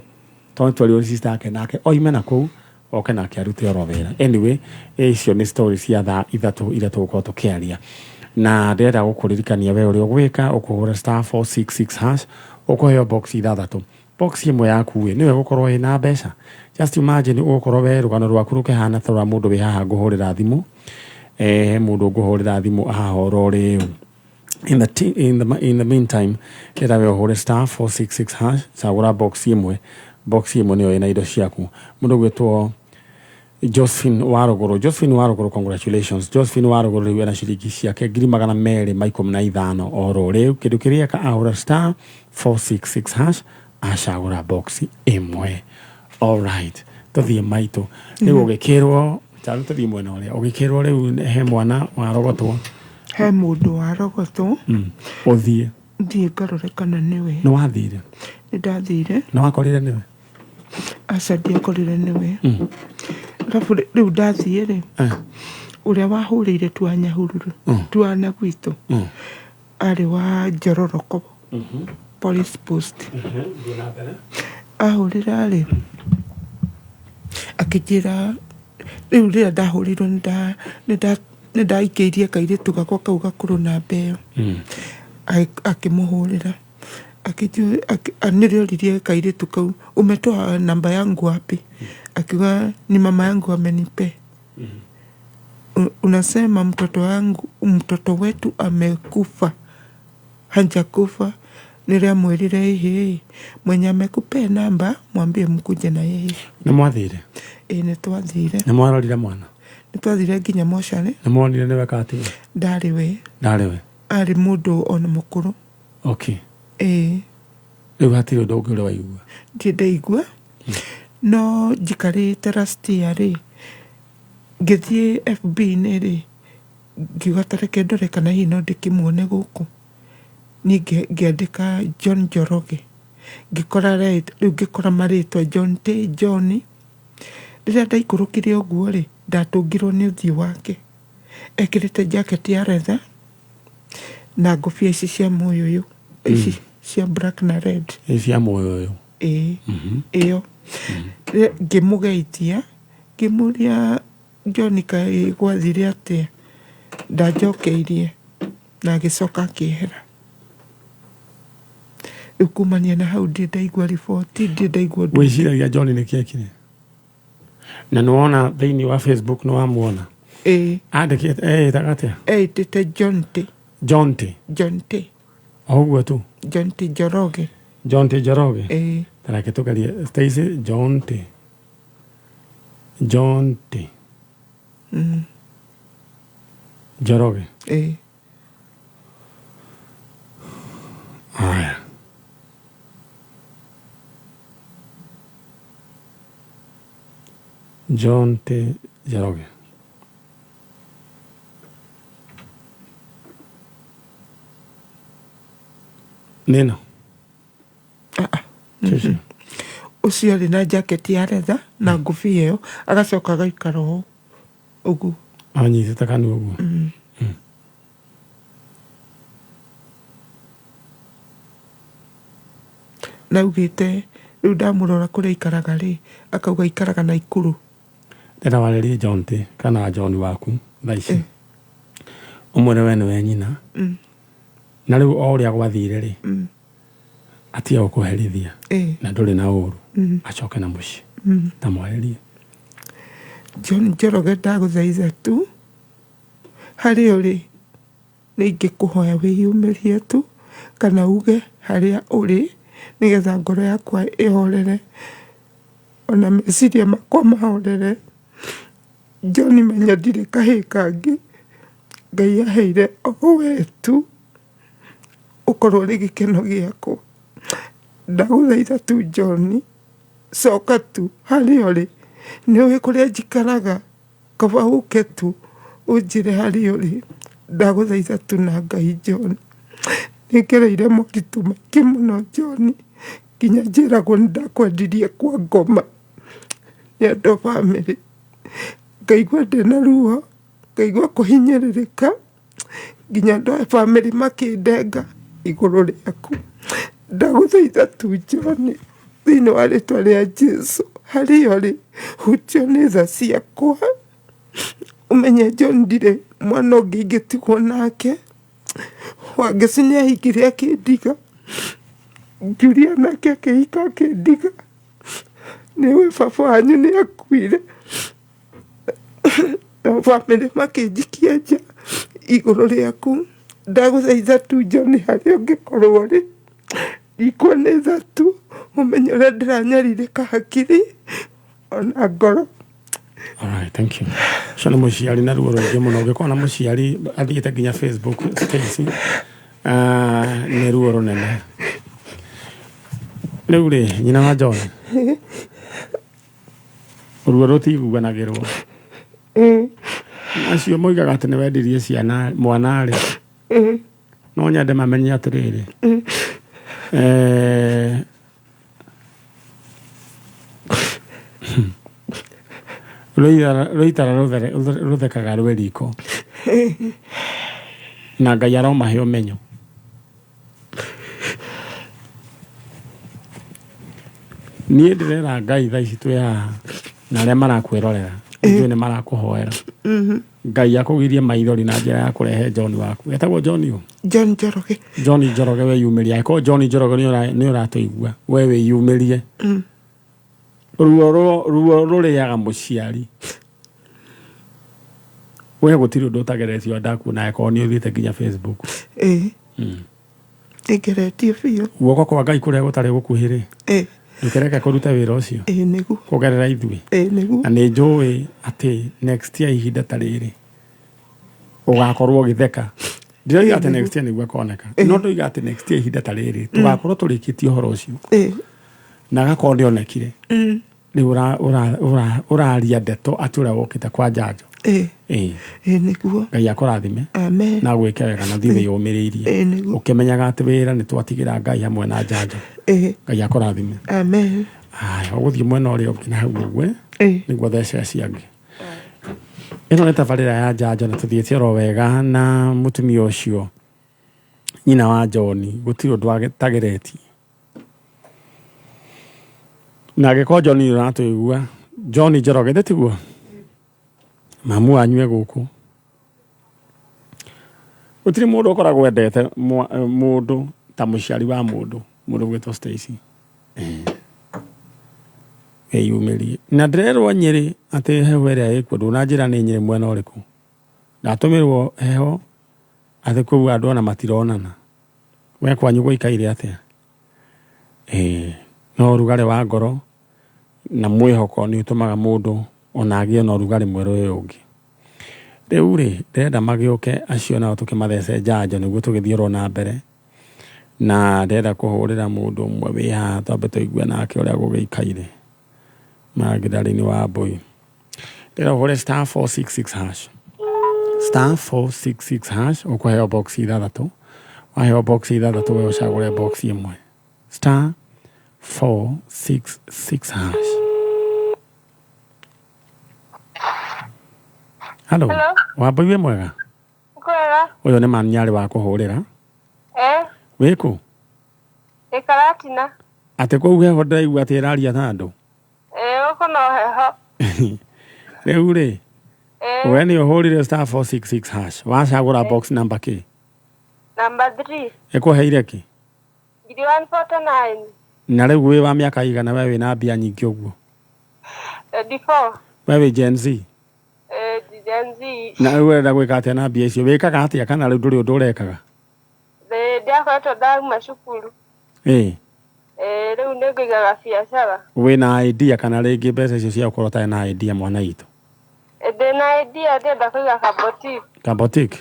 tondũ twario sister yake nake oime na kũu oke nake arute oro wĩra. Anyway, icio nĩ story cia thaa 3 iria tũgũkorwo tũkĩaria na ndĩrenda gũkũririkania we ũrĩa ũgwĩka ũkũhũra *466# ũkũheo box 6. Box ĩmwe yaku nĩwe gũkorwo ĩna mbeca. Just imagine ũgũkorwo we rũgano rwaku rũkĩhana ta rwa mũndũ wĩ haha ngũhũrĩra thimũ. Mũndũ ngũhũrĩra thimũ haha oro rĩu. In the meantime, ndĩrenda we ũhũre *466# cagũra box ĩmwe. Box ĩmwe nĩyo ĩna indo ciaku. Mũndũ gwĩtwo Josephine Warogoro, congratulations. Josephine Warogoro rĩu ena ciringi ciake 215 oro rĩu. Kĩndũ kĩrĩa ahũra *466# acagũra box ĩmwe. All right, tũthiĩ Maitũ. Rĩu ũgĩkĩrwo tũthiĩ mwena ũrĩa ũgĩkĩrwo rĩu he mwana warogotwo. He mũndũ warogotwo. Ũthiĩ ngarore kana nĩwe. Nĩ wathire? Nĩ ndathire. Nĩ wakorire nĩwe? Aca ndiakorire nĩwe. Rĩu ndathiĩ-rĩ ũrĩa wahũrĩire twa Nyahururu twana gwitũ arĩ wa Njororoko police post. Ahũrĩra-rĩ akijira riu rira ndahurirwo nindaikiirie kairitu gakwa kau gakuru na mbeo akimuhurira nilioririe kairitu kau umetoa namba yangu wapi? Akiwa ni mama yangu amenipe. Unasema mtoto wetu amekufa. Hajakufa. Niliamwelire hii mwenye amekupe namba mwambie mkuje na yeye. Na mwathire? Nitwathire. Na mwarorire mwana? Nitwathire nginya moshari. Na mwonire ni wekati? Ndariwe. Ari mundu ona mukuru. Okay. Riu hatiri undu ungi uria waigua? Ndaigua. No njikarite rastia ngithie FB ni ngiuga tareke ndore kana hihi no ndikimuone guku. Ni ngiandika John Njoroge. Ngikora maritwa John T. John. Riria ndaikurukire uguo ndatungirwo ni uthio wake. Ekirite jacket ya leather na ngofia ici cia moyoyo. Ici cia black na red. Cia moyoyo. Iyo. Ngimugeitia ngimuria John kai gwathire atia. Ndajokeirie na gicoka akihera. Ukumania na hau ndaigua riboti ndaigua. Wiciragia John ni kiekire? Na nuona thiini wa Facebook no amuona? Andikite tagatia? Tete John T. John T. Oguo tu? John T. Njoroge. John T. Njoroge? Tareke tukarie Stacy John T. Njoroge? Aya. John T. Njoroge. Nino? Ucio ari na jacket ya leather na ngufia iyo agacoka agaikara ugu. Anyitite kanu ugu. Naugite riu ndamurora kuria ikaraga akauga ikaraga na ikuru. Ndenda waririe John T. kana John waku thaici. Umwire we niwe nyina. Na riu o uria gwathire atia gukuherithia na nduri na uru acoke na muci tamwaririe. John Njoroge ndaguthaitha tu hari uri ningikuhoya wiyumirie tu kana uge haria uri nigetha ngoro yakwa ihorere ona meciria makwa mahorere. John menya ndire kahi kangi Ngai aheire o wetu ukorwo ri gikeno giakwa. Ndaguthaitha tu John coka tu hari uri niwe kuria njikaraga kaba uke tu unjire hari uri. Ndaguthaitha tu na Ngai John ngereire moritu maingĩ mũno John nginya njĩragwo nĩndakwendirie kwa ngoma nĩ andũ a bamĩrĩ. Ngaigua ndĩna ruo, ngaigua kũhinyĩrĩrĩka nginya andũ a bamĩrĩ makĩndenga igũrũ rĩaku. Ndagũthaitha tu John thĩinĩ wa rĩtwa rĩa Jesũ harĩa ũrĩ hutio nĩ tha ciakwa. Ũmenye John ndirĩ mwana ũngĩ ingĩtigwo nake. Wangeci nĩ ahingire akĩndiga, Julia nake akĩhika akĩndiga. Nĩwe baba wanyu nĩ akuire. Bamĩrĩ makĩnjikia nja igũrũ rĩaku. Ndagũthaitha tu John harĩa ũngĩkorwo ũrĩ ikwo nĩ tha tu ũmenye ũrĩa ndĩranyarirĩka hakiri ona ngoro. Alright, thank you. Shana muciari na ruo rũingĩ mũno ũngĩkorwo na muciari athiĩte nginya Facebook Stacy nĩ ruo rũnene. Rĩu rĩ nyina wa John ruo rũtiguanagĩrwo. Acio moigaga atĩ nĩ wendirie ciana mwana rĩ no nyende mamenye atĩrĩrĩ Rũitara rũthekaga rwĩ riko na Ngai aromahe ũmenyo. Niĩ ndĩrera Ngai thaa ici twĩ haha na arĩa marakwĩrorera nĩ nĩ marakũhoera Ngai akũgirie maithori na njĩra ya kũrehe John waku etagwo John ũ John Njoroge John Njoroge we yumĩria ko John Njoroge nĩ ũratũigua we wĩyumĩrie ruo rũrĩaga mũciari we gũtirĩ ũndũ ũtageretio ndakuona ko nĩ ũthiĩte nginya Facebook Ngeretio biũ guoko kwa Ngai kũrĩa gũtarĩ gũkuhĩrĩ Nĩkereke kũruta wĩra ũcio nĩguo kũgerera ithuĩ nĩguo na nĩ njũĩ atĩ next year ihinda ta rĩrĩ ũgakorwo ũgĩtheka ndiroiga atĩ next year nĩguo akoneka no ndoiga atĩ next year ihinda ta rĩrĩ tũgakorwo tũrĩkĩtie ũhoro ũcio na gakorwo nĩonekire rĩu ũraria ndeto atĩ ũrĩa wokĩte kwa njanjo nĩguo Ngai akũrathime na gwĩke wega na thiĩ wĩyũmĩrĩirie ũkĩmenyaga atĩ wĩra nĩ twatigĩra Ngai hamwe na njanjo Ngai akũrathime amen ũgũthiĩ mwena ũrĩa ũngĩ na hau ũguo nĩguo thece ciangĩ ĩno nĩ tabarĩra ya njanjo na tũthiĩte oro wega na mũtumia ũcio nyina wa John gũtirĩ ũndũ agĩtageretie na agĩkorwo John ũratũigua John Njoroge ndĩtiguo mamu anyue gũkũ gũtirĩ mũndũ ũkoragwo endete mũndũ ta mũciari wa mũndũ gwĩtwo Stacy eyumĩrie na ndĩrerwo Nyĩrĩ atĩ heho ĩrĩa ĩkuo ndũnanjĩra nĩ Nyĩrĩ mwena ũrĩkũ ndatũmĩrwo heho atĩ kũu andũ ona matironana we kwanyu gũikaire atĩa no rugarĩ wa ngoro na mwĩhoko nĩ ũtũmaga mũndũ ona agĩe na rugarĩ mwerũ ũyũ ũngĩ rĩu rĩ ndĩrenda magĩũke acio nao tũkĩmathece njanjo nĩguo tũgĩthiĩ oro na mbere na ndĩrenda kũhũrĩra mũndũ ũmwe wĩ haha twambe tũigue nake ũrĩa gũgĩikaire Magdalene wa Mbũi ndĩrenda ũhũre *466# *466# ũkũheo box 6 waheo box 6 we ũcagũre box ĩmwe *466#. Hello. Wambũi wĩ mwega? Kwega. Ũyũ nĩ mami wa kũhũrĩra. Wĩkũ? Karatina. Atĩ kũu heho ndĩraigua atĩ ĩraria na andũ. Gũkũ no heho. Rĩu rĩ we nĩ ũhũrire *466# wacagũra box number kĩ? Number 3. Ĩkũheire kĩ? 149. Na rĩu wĩ wa mĩaka igana we wĩna mbia nyingĩ ũguo? 34. We wĩ Gen Z? Gen Z. Na rĩu ũrenda gwĩka atĩa na mbia icio wĩkaga atĩa kana rĩu ndũrĩ ũndũ ũrekaga? Ndiakoretwo ndauma cukuru. Rĩu nĩ ngĩigaga biacara. Wĩna idea kana rĩngĩ mbeca icio cia gũkorwo ũtarĩ na idea mwana witũ? Ndĩna idea ndĩrenda kũiga kabotique. Kabotique?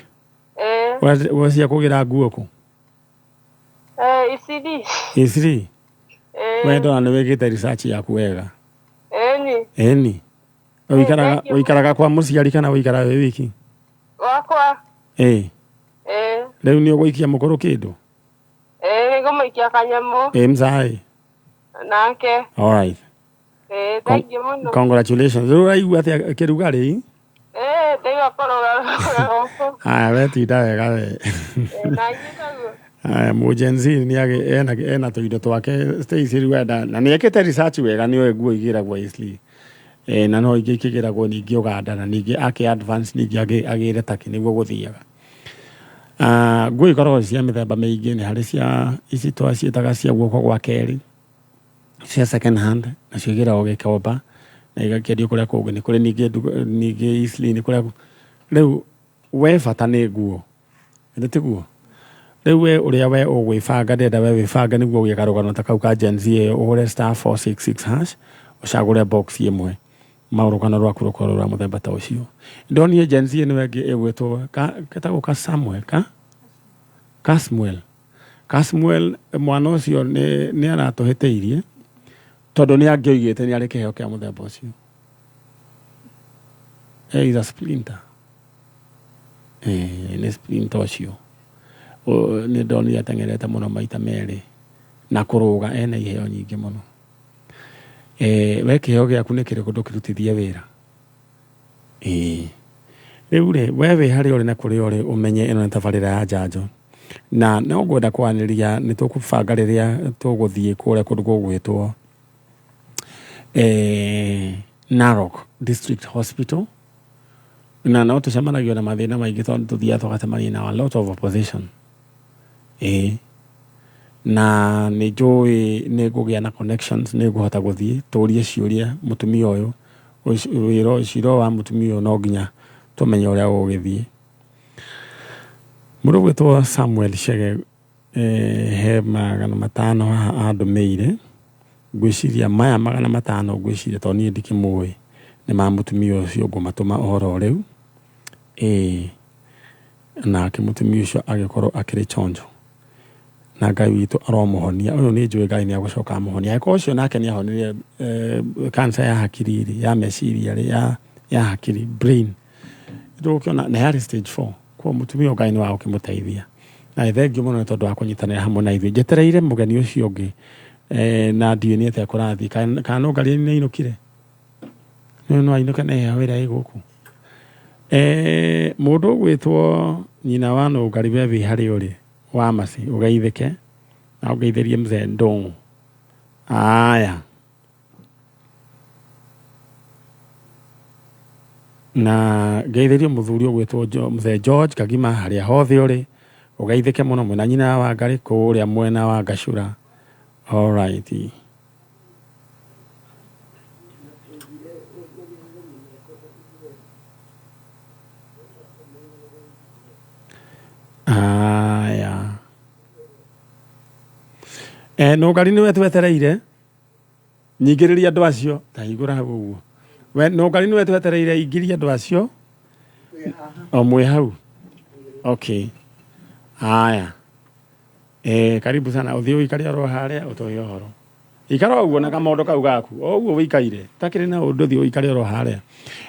We cia kũgĩra nguo kũ? Isiri? We ndona nĩ wĩkĩte research yaku wega. Ĩni. Ũikaraga kwa mũciari kana ũikara wĩ wiki? Gwakwa. Rĩu nĩ ũgũikia mũkũrũ kĩndũ? Nĩngũmũikia kanyamũ. Mzaĩ? Nake. Alright. Thank you mũno. Congratulations. Rĩu ũraigua atĩa kĩrugarĩ? Ndĩiga kũrũga gũkũ. Haya wetinda wega we. Mũjenzi nĩ ena tũindo twake Stacy Rwenda na nĩ ekĩte research wega nĩ oĩ nguo igĩragwo Eastleigh na no ingĩ ikĩgĩragwo ningĩ Uganda na ningĩ akĩ advance ningĩ agĩre Turkey nĩguo gũthiaga. Nguo ikoragwo cia mĩthemba mĩingĩ nĩ harĩ cia ici twaciĩtaga cia guoko gwa kerĩ cia second hand na cio igĩragwo Gĩkomba na igakĩendio kũrĩa kũngĩ nĩ kũrĩ ningĩ Eastleigh nĩ kũrĩa rĩu we bata nĩ nguo ndĩtiguo rĩu we ũrĩa we ũgwĩbanga ndenda we wĩbanga nĩguo ũgĩe karũgano ta kau ka Gen Z ũhũre *466# ũcagũre box ĩmwe maũrũgano rwaku rũkorwo rwa mũthemba ta ũcio. Ndonire Gen Z nĩ wengĩ ĩgwĩtwo ketagwo Kasmuel mwana ũcio nĩ aratũhĩtĩirie tondũ nĩ angĩoigĩte nĩ arĩ kĩheo kĩa mũthemba ũcio. Is a splinter. Nĩ splinter ũcio. Nĩ ndonire ateng'erete mũno maita merĩ na kũrũga ena iheo nyingĩ mũno. We kĩheo gĩaku nĩ kĩrĩkũ ndũkĩrutithie wĩra? Rĩu rĩ we wĩ harĩa ũrĩ na kũrĩa ũrĩ ũmenye ĩno nĩ tabarĩra ya njanjo na no ngwenda kwanĩria nĩ tũkũbanga rĩrĩa tũgũthiĩ kũrĩa kũndũ gũgwĩtwo Narok District Hospital na no tucemanagia na mathina maingi tondu tuthia tugatemania na a lot of opposition na nä njå nä ngå gä a na connections nä ngå hota gå thiä tå rie ciåria må tumia å yå ciro wa må tumia å no nginya tå menye å rä a gå gä thiä må ndå gwä two Samuel Chege he 500 andå mä ire ngwä ciria maya 500 ngwä ciria tondå niä ndikä må ä nä ma må tumia å cio ngå matå ma ohoro rä u nake må tumia å cio agä korwo akä rä chonjo na Ngai witå aromuhonia uyu ni njui Ngai ni agucoka amuhonia eko cio nake ni ahonirie cancer ya hakiri ya meciria ya hakiri brain ndukiona na ya stage 4 kwa mutumia Ngai ni wao kimuteithia na thengio muno tondu wa kunyitanira hamwe na ithuĩ njetereire mugeni ucio ungi na ndioni ete kurathi kana ngari ni inukire no ainuka na ya wira iguku mundu gwitwo nyina wa no ngari bebi hari uri wa masi ugeithike na ugeithirie mzee Ndongo aya na geithirie muthuri ugwitwo mzee George Kagima haria hothe uri ugeithike muno mwena nyina wa ngari kuria mwena wa Gacura all right aya no ngari ni wetwetereire nyingiriria andu acio ta igura guo we no ngari ni wetwetereire ingiria andu acio o mwe hau okay aya karibu sana uthio ikari ro haria utoyo horo ikaro uguo na kamondo kau gaku uguo wikaire takiri na undu thio ikari ro haria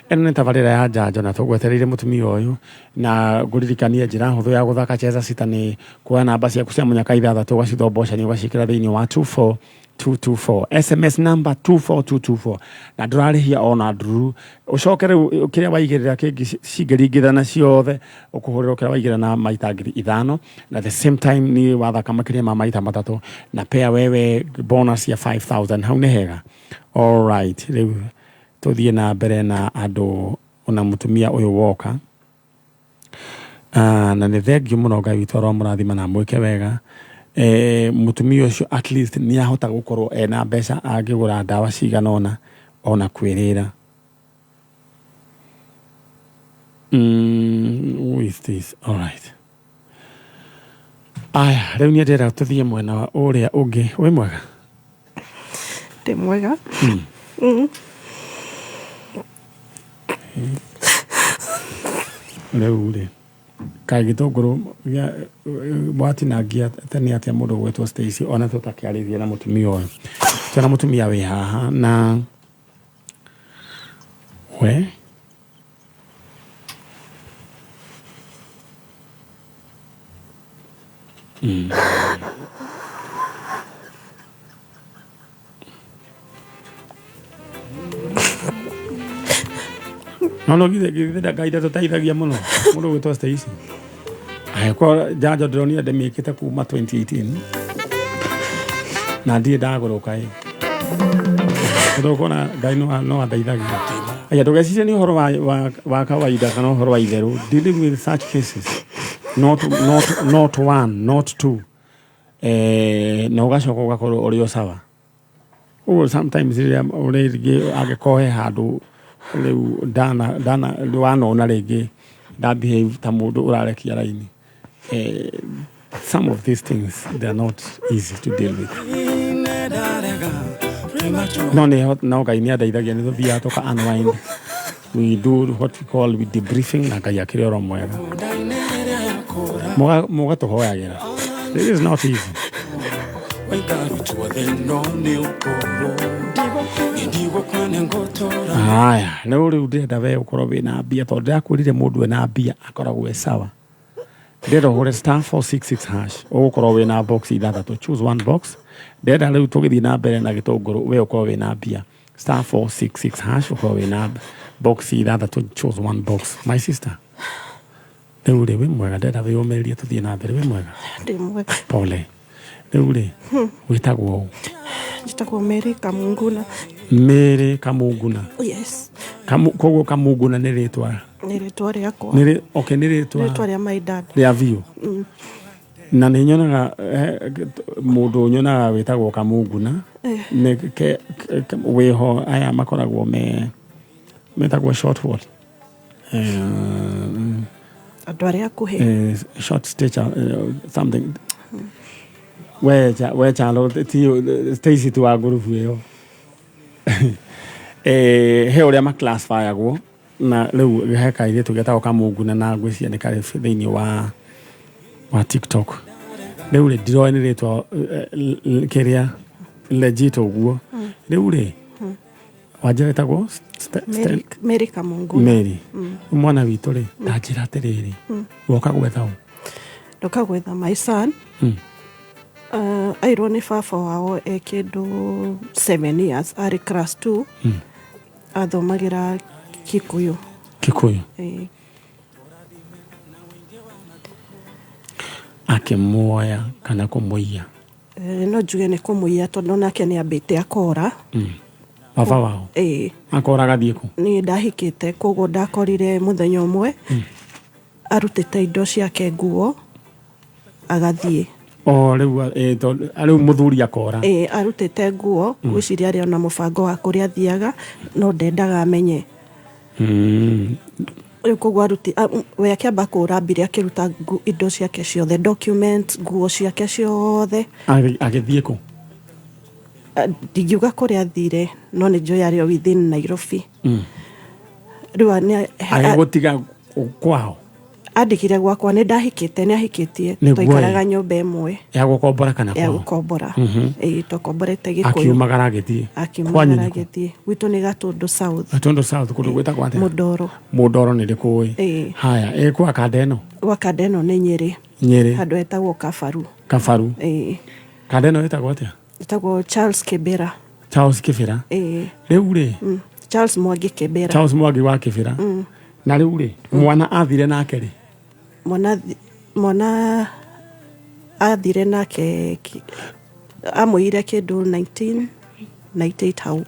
eno ni tabarira ya njanjo na tugwetereire mutumia uyu na nguririkania njira huthu ya guthaka cheza sita ni kwa namba ciaku cia munyaka 6 tugacithomboca ni ugacikira thiini wa 24224 SMS number 24224 na ndurarihia ona nduru ucokere kiria waigirira kingi cingiringithana ciothe ukuhurira kiria waigira na maita 5,000 na the same time ni wathaka makiria ma maita 3 na pea wewe bonus ya 5,000 hau ni hega all right riu tuthie na mbere na andu ona mutumia uyu woka na ni thengio muno Ngai witũ aromũrathima na mwĩke wega mutumia ucio at least ni ahota gukorwo ena mbeca angigura ndawa cigana ona kwirira who is this all right aya riu ni ndĩrenda tuthie mwena wa uria ungi wi mwega ndi mwega Leure kai gitonguru ya mwati na gia tani atia mundu gwetwo Stacy ona tutakiarithia na mutumia uyu tena mutumia wi haha na we no githe Ngai ndatuteithagia muno mundu gwitwo Stacy kwa njanjo ndĩronire ndĩmĩkĩte kuma 2018 na ndiĩ ndagũrũka ndũkona Ngai no andeithagia aya ndũgecirie nĩ ũhoro wa kawaida kana ũhoro wa itherũ dealing with such cases not one not two na ũgacoka ũgakorwo ũrĩ o sawa ũguo sometimes rĩrĩa ũrĩngĩ angĩkohe handũ rĩu ndana wanona rĩngĩ ndabehave ta mũndũ ũrarekia raini some of these things they are not easy to deal with no Ngai ni andeithagia nĩ tũthiaga tũka unwind we do what we call with debriefing na Ngai akĩrĩ oro mwega mũgatũhoyagĩra it is not easy aya rĩu ndĩrenda we ũkorwo wĩna mbia tondũ ndĩrakwĩrire mũndũ wĩna mbia akoragwo e sawa ndĩrenda ũhũre *466# ũgũkorwo wĩna box 6 choose one box ndĩrenda rĩu tũgĩthiĩ na mbere na gĩtũngũrũ we ũkorwo wĩna mbia *466# ũkorwo wĩna box 6 choose one box my sister rĩu wĩ mwega ndĩrenda wĩyũmĩrĩrie tũthiĩ na mbere wĩ mwega ndi mwega pole rĩu wĩtagwo njĩtagwo Mary Kamunguna Mary Kamunguna. Yes. Koguo Kamunguna nĩ rĩtwa. Nĩ rĩtwa rĩakwa. Okay, nĩ rĩtwa. Rĩtwa rĩa my dad. Rĩa biũ. Na nĩ nyonaga mũndũ nyonaga wĩtagwo Kamunguna. Nĩ wĩho aya makoragwo metagwo short word. Andũ arĩa akuhĩ. Short stature something. Wecha lo Stacy tu wa group ĩyo. He ũrĩa maclassifyagwo na rĩu he kairĩtu getagwo Kamunguna na ngwĩciria nĩ karĩ thĩinĩ wa TikTok. Rĩu rĩ ndiroĩ nĩ rĩtwa kĩrĩa legit ũguo. Rĩu rĩ wanja wĩtagwo Mary Kamunguna. Mary. Mwana witũ rĩ ndanjĩra atĩrĩrĩ. Woka gwetha ũ? Ndoka gwetha my son. Airwo nĩ baba wao kĩndũ 7 years arĩ class 2 athomagĩra Kikuyu. Akĩmuoya kana kũmũiya? No njuge nĩ kũmũiya tondũ nake nĩ ambĩte akora. Baba wao? Akora gathiĩ kũ? Niĩ ndahikĩte koguo ndakorire mũthenya ũmwe arutĩte indo ciake nguo agathiĩ. Rĩu mũthuri akora? Arutĩte nguo gwĩciria arĩ ona mũbango wa kũrĩa athiaga no ndendaga amenye. Rĩu koguo we akĩamba kũrambire akĩruta indo ciake ciothe, documents, nguo ciake ciothe. Agĩthiĩ kũ? Ndingiuga kũrĩa athire no nĩ njũĩ arĩ o within Nairobi. Rĩu agĩgũtiga kwao? Andĩkire gwakwa nĩ ndahikĩte nĩ ahikĩtie twaikaraga nyũmba ĩmwe. Ya gũkombora kana kwao? Ya gũkombora. Twakomborete Gĩkũyũ. Akiumagara agĩthiĩ? Akiumagara agĩthiĩ. Gwitũ nĩ Gatũndũ South. Gatũndũ South kũndũ gwĩtagwo atĩa? Mũndoro. Mũndoro nĩ rĩkũĩ? Haya, kwa Kandeno? Gwa Kandeno nĩ Nyĩrĩ. Nyĩrĩ. Handũ hetagwo Kabaru. Kabaru. Kandeno hetagwo atĩa? Hetagwo Charles Kĩbĩra. Charles Kĩbĩra? Rĩu rĩ? Charles Mwangi Kĩbĩra. Charles Mwangi wa Kĩbĩra. Na rĩu rĩ mwana athire nake rĩ? Mwana athire nake amũire kĩndũ 1998 hau.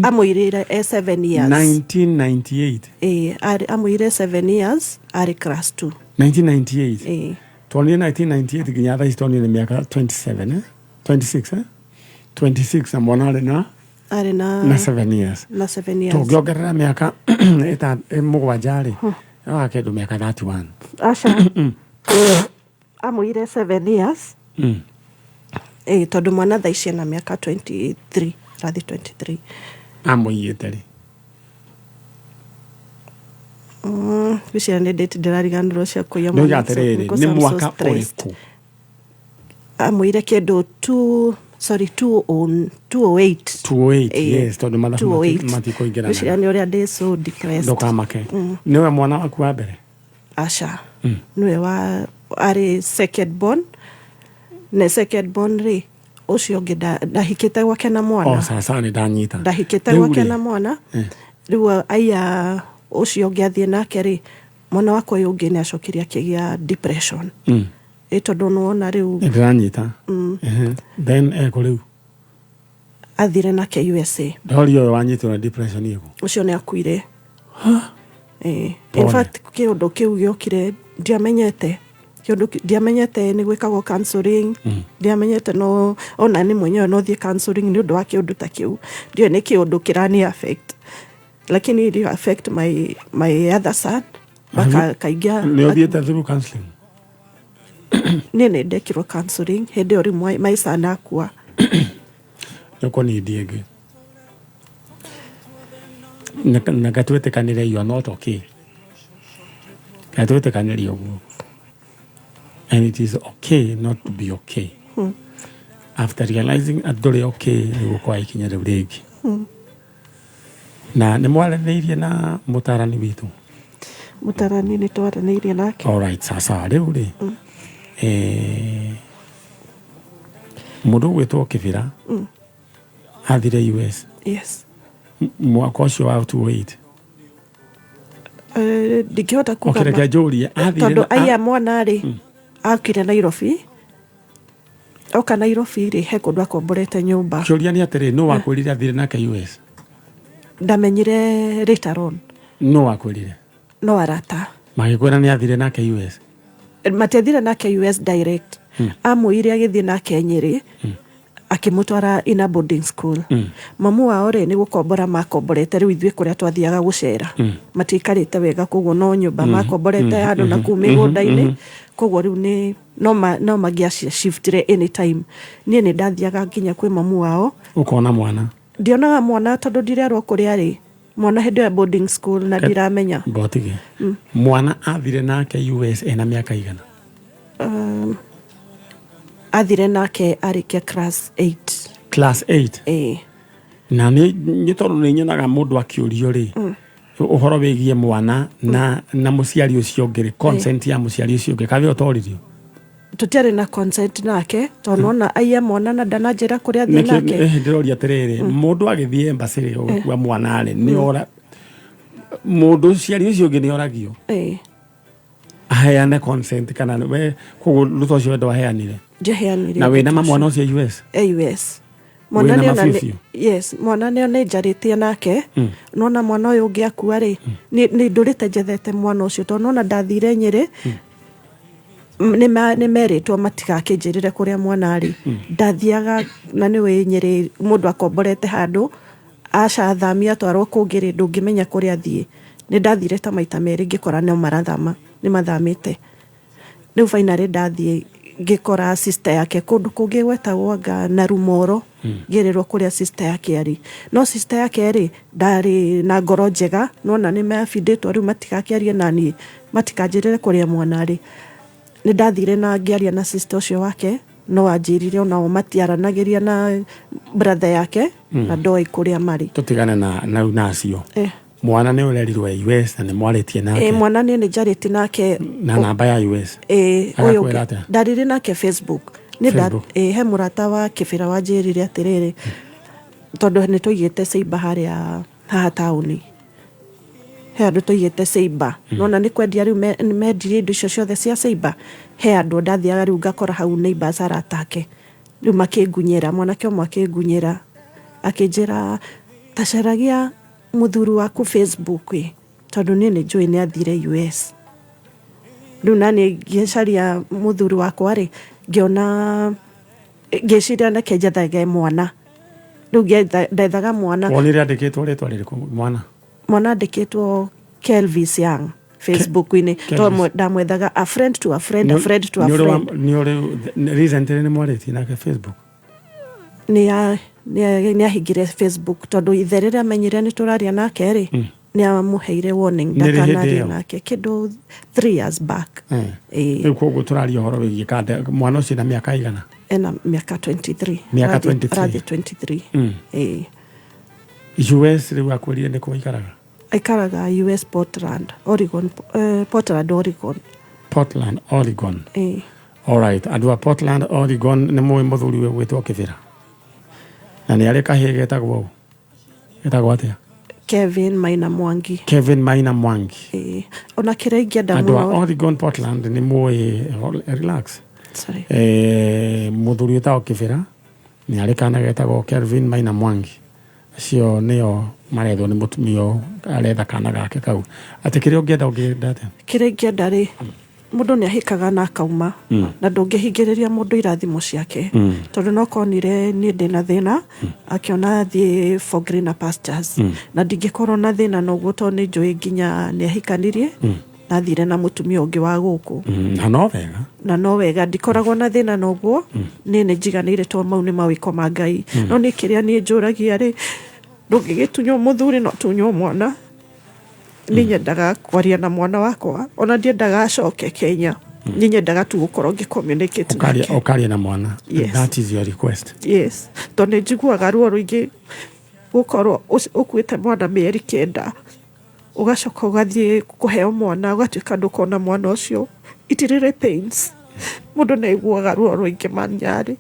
Amũirire 7 years. 1998? Amũire 7 years arĩ class 2. 1998? Tuonire 1998 nginya thaa ici tuonire mĩaka 27 26 26 na mwana arĩ na 7 years. Na 7 years. Tũngĩongerera mĩaka mũgwanja rĩ kĩndũ mĩaka 31. Aca amũire 7 years. Tondũ mwana thaa ici na mĩaka 23 rathi 23. Amũiyĩte rĩ? Gwĩciria nĩ date ndĩrariganĩrwo cia kũiya mwana. Atĩrĩrĩ nĩ mwaka ũrĩkũ? Amũire kĩndũ 208. 208, yes, tondũ matikũingĩrana. Gwĩciria nĩ ũrĩa ndĩ so depressed. Ndũkamake. Nĩwe mwana waku wa mbere? Aca. Nĩwe arĩ second born. Na second born rĩ ũcio ũngĩ ndahikĩte gwake na mwana. Sasa nĩ ndanyita. Ndahikĩte gwake na mwana. Rĩu aya ũcio ũngĩ athiĩ nake rĩ mwana wakwa ũyũ ũngĩ nĩ acokirie akĩgĩa depression. Tondũ nĩwona rĩu ndanyita. Then rĩu athire nake USA. Ndorio ũyũ wanyitwo na depression ĩyo? Ũcio nĩ akuire. In fact kĩũndũ kĩu gĩokire ndiamenyete. Ndiamenyete nĩ gwĩkagwo counseling. Ndiamenyete no ona nĩ mwenyewe no thiĩ counseling nĩ ũndũ wa kĩũndũ ta kĩu. Ndiyo nĩ kĩũndũ kĩrani affect. Lakini it affect my other son. Kaingĩa. Nĩ ũthiĩte through counseling? Nĩ ndekirwo counseling hĩndĩ ĩyo rĩmwe my son akua. Nĩko nĩ ndiĩngĩ. Na gatwĩtĩkanĩre you are not okay. Gatwĩtĩkanĩre ũguo. And it is okay not to be okay. After realizing that ndũrĩ okay nĩgũkorwo ikinya rĩu rĩngĩ. Na nĩ mwaranĩirie na mũtarani witũ? Mũtarani nĩ twaranĩirie nake. Alright, sasa rĩu rĩ mũndũ gwĩtwo Kĩbĩra athire US? Yes. Mwaka ũcio wa 28? Ndingĩhota kuga. Ũkĩreka njũrie athire tondũ aya mwana rĩ akire Nairobi. Oka Nairobi rĩ he kũndũ akomborete nyũmba. Kĩũria nĩ atĩrĩ nũ wakwĩrire athire nake US? ndamenyire later on. No akwirire. No arata. Magikwira ni athire nake US. Matiathire nake US direct. Amwire agithie nake Nyeri. Akimutwara in a boarding school. Mamu wao ni gukombora makomborete riu ithue kuria twathiaga gucera. Matikarite wega koguo no nyumba makomborete handu na kumigunda-ini. Koguo riu ni no magia shiftire anytime. Nie ni ndathiaga nginya kwi mamu wao. Ukona mwana. Ndionaga mwana tondu ndirerwo kuria ri. Mwana hindi ya boarding school na ndiramenya. Botige. Mwana athire nake US ena miaka igana. Athire nake arikia class 8. Class 8. Na ni tondu ni nyonaga mundu akiurio ri. Uhoro wigie mwana na muciari ucio ngiri consent ya muciari ucio ngiri kabe utoririo. Tutiare na consent nake tondu ona aiya mwana na ndanajira kuria thie nake. Ndiroria tiriri mundu agithie embassy ri ogwa mwana ri ni ora mundu ciari ucio ngiri ni oragio. Aheane consent kana we koguo ruto cio ndo aheanire. Jeheanire. Na we na mwana ucio US. US. Mwana ni ona yes, mwana ni ona njaritie nake. Nona mwana uyu ungi akua ri ni ndurite njethete mwana ucio tondu ona ndathire Nyeri. Ni meritwo matigakinjirire kuria mwana ari. Ndathiaga na ni we Nyeri mundu akomborete handu acathamia twarwo kungiri ndungimenya kuria thie. Ni ndathire ta maita meri ngikora no marathama ni mathamite. Riu finally ndathie ngikora sister yake kundu kungi gwetagwo anga na Rumoro. Ngirirwo kuria sister yake ari. No sister yake ari ndari na ngoro njega nona ni mafinditwo riu matikakiarie nani matikanjirire kuria mwana ari. Ni ndathire na ngiaria na sister ucio wake no anjirire ona o matiaranagiria na brother yake na ndoi kuria mari. Tutigane na nacio. Mwana ni urerirwe US na ni mwaritie nake. Mwana ni njaritie nake na namba ya US. Uyu ndarire nake Facebook. Ni he murata wa kibira wanjirire atiriri tondu ni tuigite Seiba haria haha tauni. He andu tuigite Seiba. Nona ni kwendia riu mendirie indo icio ciothe cia Seiba. He andu ndathiaga riu ngakora hau neighbors aratake. Riu makingunyira mwanake omwe akingunyira akinjira tacaragia muthuru waku Facebook tondu ni njui ni athire US. Riu nani ngicaria muthuru wakwa ri ngiona ngiciria na kenjathaga mwana. Riu ndethaga mwana. Wonire andikitwo ritwa ririku mwana? Mwana andikitwo Kelvis Young Facebook-ini. To ndamwethaga a friend to a friend, a friend to a friend. Ni ore recently ni mwaritie nake Facebook? Ni ahingire Facebook tondu itherere amenyire ni turaria nake ri ni amuheire warning ndakanaria nake kindu 3 years back. Riu koguo turaria uhoro wigie kande mwana ucio na miaka igana? Ena miaka 23. Miaka 23. Radio 23. US riu akwirire ni kuikaraga? Aikaraga US Portland, Oregon. Portland, Oregon. Portland, Oregon. Alright, andu a Portland, Oregon ni mwe muthuri we gwitwo Kibira. Na ni ari kahie getagwo atia? Kevin Maina Mwangi. Kevin Maina Mwangi. Ona kirengia ndamu. Andu a Oregon, Portland ni mwe relax. Sorry. Muthuri wetagwo Kibira ni ari kana getagwo Kevin Maina Mwangi. Cio nio marethwo ni mutumio aretha kana gake kau. Ati kire ungienda ungindate? Kire ngienda ri mundu ni ahikaga na kauma na ndungihingiriria mundu irathimo ciake tondu no konire ni ndina thina akiona thie for greener pastures na ndingikorwo na thina no guto ni njui nginya ni ahikanirie na thire na mutumia ungi wa guku na no wega ndikoragwo na thina no guo ni njiganire to mau ni mawiko ma Ngai no ni kiria ni njuragia ri ndungigitunyo muthuri no tunyo mwana ni nyendaga kwaria na mwana wakwa ona ndiendaga acoke Kenya ni nyendaga tu gukorwo ngicommunicate nake okaria na mwana. That is your request? Yes, tondu njiguaga ruo ruingi gukorwo ukuite mwana mieri 9 ugacoka ugathie kuheo mwana ugatuika ndukona mwana ucio itirire pains mundu naiguaga ruo ruingi manyari.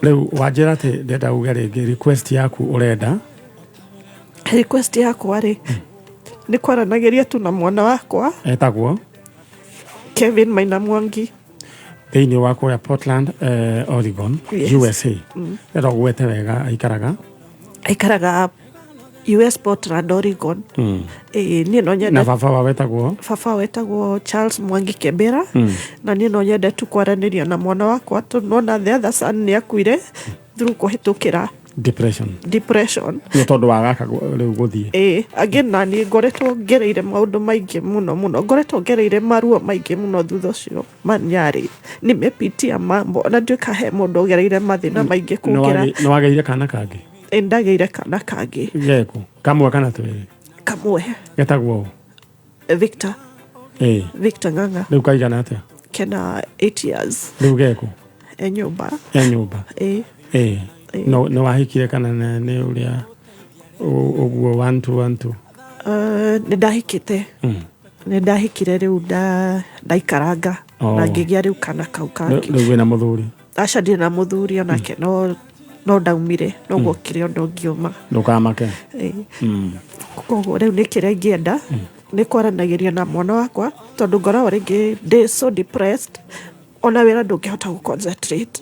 Leo wajira te ndenda uga ringi request yaku urenda request yakwa rĩ nĩ kwaranageria tu na mwana wakwa etagwo Kevin Maina Mwangi thĩinĩ wa kũrĩa Portland, Oregon, Yes. USA. Erogwete wega aikaraga US Portland, Oregon. Niĩ no nyende na baba wetagwo Charles Mwangi Kebera na niĩ no nyende tu kwaranĩria na mwana wakwa tũnona the other son nĩ akuire through kũhĩtũkĩra depression nĩ tondũ wa gaka rĩu gũthiĩ again na niĩ ngoretwo ngereire maũndũ maingĩ mũno ngoretwo ngereire maruo maingĩ mũno thutha ũcio manyarĩ nimepitia mambo na nduĩka he mũndũ ũgereire mathĩna maingĩ kũngĩra nĩ wageire kana kangĩ ndageire kana kangĩ geko kamwe kana twĩrĩ kamwe getagwo Victor Victor Ng'ang'a rĩu kaigana atĩa kena 8 years rĩu geko nyũmba no wahikire kana nĩ ũrĩa ũguo 1 nĩ ndahikite nĩ ndahikire rĩu ndaikaranga na ngĩgĩa rĩu kana kau kangĩ rĩu wĩna mũthuri aca ndirĩ na mũthuri onake no ndaumire no guokire ũndũ ngiuma ndũkamake koguo rĩu nĩ kĩrĩa ingĩenda nĩ kwaranagĩria na mwana wakwa tondũ ngoragwo rĩngĩ ndĩ so depressed ona wĩra ndũngĩhota gũ-concentrate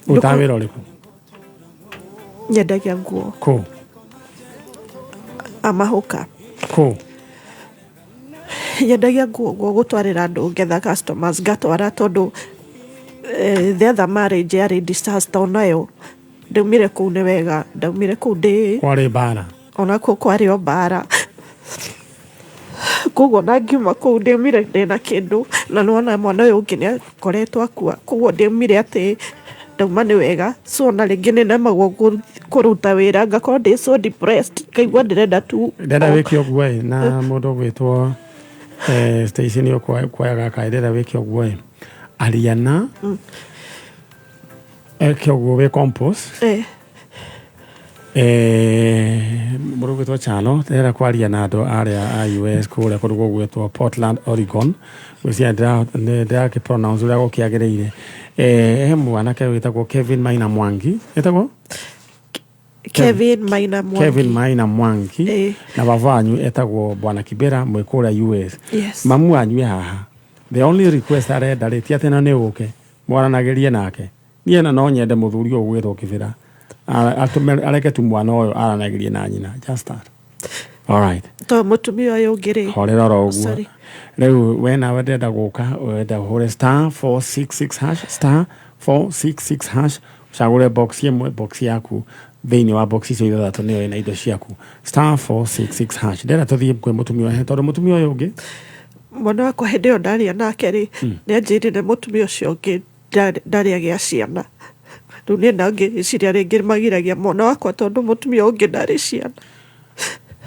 ũtaha wĩra ũrĩkũ nyendagia nguo amahuka nyendagia nguo gũtwarĩra andũ ngetha customers ngatwara tondũ the other marriage yarĩ disaster onayo ndaumire kũu nĩ wega ndaumire kũu kwarĩ mbara onako kwarĩ o mbara koguo na ngiuma kũu ndaumire ndĩna kĩndũ na nĩwona mwana ũyũ ũngĩ nĩ akoretwo akua koguo ndaumire atĩ ndauma nĩ wega so na rĩngĩ nĩ nemagwo kũruta wĩra ngakorwo ndĩ so depressed ngaigua ndĩrenda tu ndĩrenda wĩke ũguo na mũndũ ũgwĩtwo station yo kwaga kaĩrĩra wĩke ũguo Ariana kĩoguo wĩ compost mũndũ ũgwĩtwo Chano ndĩrenda kwaria na andũ arĩa a US kũrĩa kũndũ gũgwĩtwo Portland, Oregon gwĩcia ndĩrakĩpronounce ũrĩa gũkĩagĩrĩire he mwanake wĩtagwo Kevin Maina Mwangi etagwo Kevin Maina Mwangi na baba wanyu etagwo Bwana Kibera mwĩ kũrĩa US mamu wanyu haha the only request arenda rĩ ti atĩ na nĩ ũke mwaranagĩrie nake niĩ na no nyende mũthuri ũyũ gwĩtwo Kibera areke tu mwana ũyũ aranagĩrie na nyina just that alright to mũtumia ũyũ ũngĩ rĩ horera oro ũguo rĩu we nawe ndenda gũka wenda ũhũre *466# ũcagũre box ĩmwe box yaku thĩinĩ wa box icio ithathatũ nĩyo ĩna indo ciaku *466# ndenda tũthiĩ kwĩ mũtumia ũyũ tondũ mũtumia ũyũ ũngĩ mwana wakwa hĩndĩ ĩyo ndaria nake rĩ nĩ anjĩrire mũtumia ũcio ũngĩ ndarĩ agĩa ciana rĩu niĩ na ngĩciria rĩngĩ magiragia mwana wakwa tondũ mũtumia ũngĩ ndarĩ ciana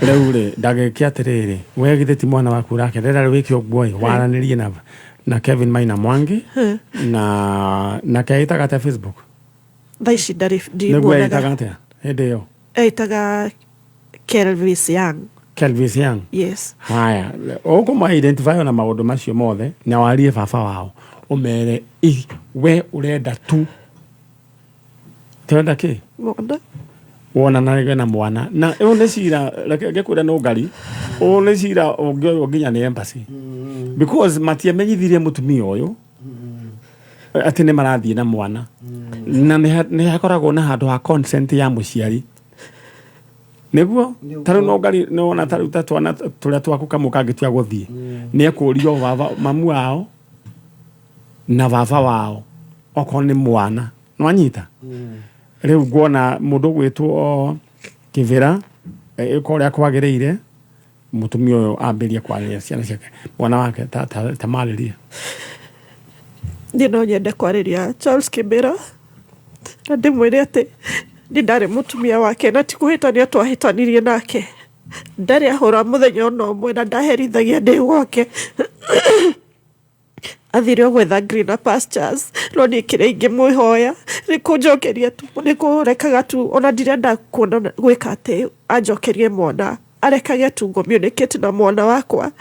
rĩu rĩ ndagĩke atĩrĩrĩ we githĩ ti mwana waku rake ndĩrenda wĩke ũguo waranĩrie na Kevin Maina Mwangi na keitaga atĩa Facebook thaa ici ndarĩ nĩguo eitaga atĩa hĩndĩ ĩyo eitaga Kelvis Young yes haya ũkũma identify na maũndũ macio mothe na warie baba wao ũmere we ũrenda tu tenda kĩ wona na mwana na ũyũ nĩ cira ngĩkwĩra no ngari ũyũ nĩ cira ũngĩoywo nginya nĩ embassy because matiamenyithirie mũtumia ũyũ atĩ nĩ marathiĩ na mwana na nĩ hakoragwo na handũ ha consent ya mũciari nĩguo tarũ no ngari nĩwona tarũ twana tũrĩa twaku kamwe kangĩtua gũthiĩ nĩ ekũrio mamu wao na baba wao okorwo nĩ mwana nwanyita rĩu nguona mũndũ gwĩtwo Kivera ũrĩa kwagĩrĩire mũtumia ũyũ ambĩrie kwaria ciana ciake mwana wake ta marĩrie niĩ no nyende kwarĩria Charles Kibera na ndĩmwĩre atĩ nĩ ndarĩ mũtumia wake na ti kũhĩtania twahĩtanirie nake ndarĩ ahũra mũthenya ona ũmwe na ndaherithagia ndĩ gwake athire gwetha greener pastures no niĩ kĩrĩa ingĩmwĩhoya nĩ kũnjokeria tu nĩ kũrekaga tu ona ndirenda kuona gwĩka atĩ anjokerie mwana arekage tu communicate na mwana wakwa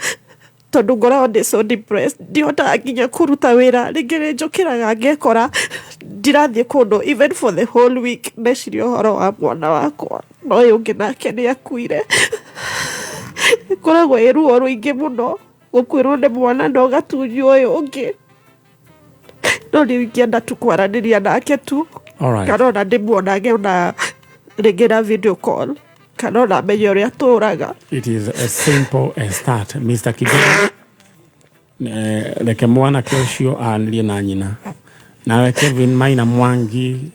tondũ ngoragwo ndĩ so depressed ndihotaga nginya kũruta wĩra rĩngĩ nĩ njũkĩraga ngekora ndirathiĩ kũndũ even for the whole week meciria ũhoro wa mwana wakwa no ũyũ ũngĩ nake nĩ akuire. Koragwo ruo rũingĩ mũno gũkuĩrwo nĩ mwana na ũgatunywo ũyũ ũngĩ. No rĩu ingĩenda tu kwaranĩria nake tu. Kana ona ndĩmuonage ona rĩngĩ na video call. Kana ona menye ũrĩa tũraga. It is as simple as that, Mr. Kibera. Reke mwanake ũcio aranĩrie na nyina. Nawe Kevin Maina Mwangi,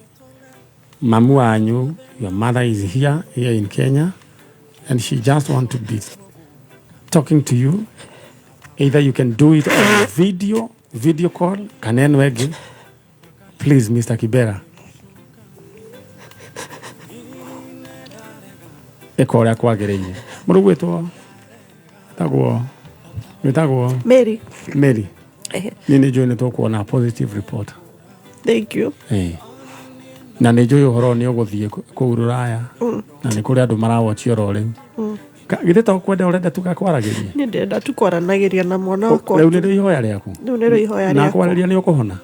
mamu wanyu, your mother is here in Kenya, and she just want to be talking to you. Either you can do it on video call, kanenwegi. Please, Mr. Kibera. Ekora kwa gereje. Murugwetwo. Metagwo. Mary. Nini join to kuona positive report. Thank you. Na nĩ njũĩ ũhoro nĩ ũgũthiĩ kũu Rũraya na nĩ kũrĩ andũ marawatch oro rĩu. Githĩ ta ũkwenda ũrenda tukakwaragĩria? Nĩ ndenda tukwaranagĩria na mwana wakwa. Rĩu nĩ ihoya rĩaku. Rĩu nĩ ihoya rĩaku. Na kwarĩria nĩ ũkũhona.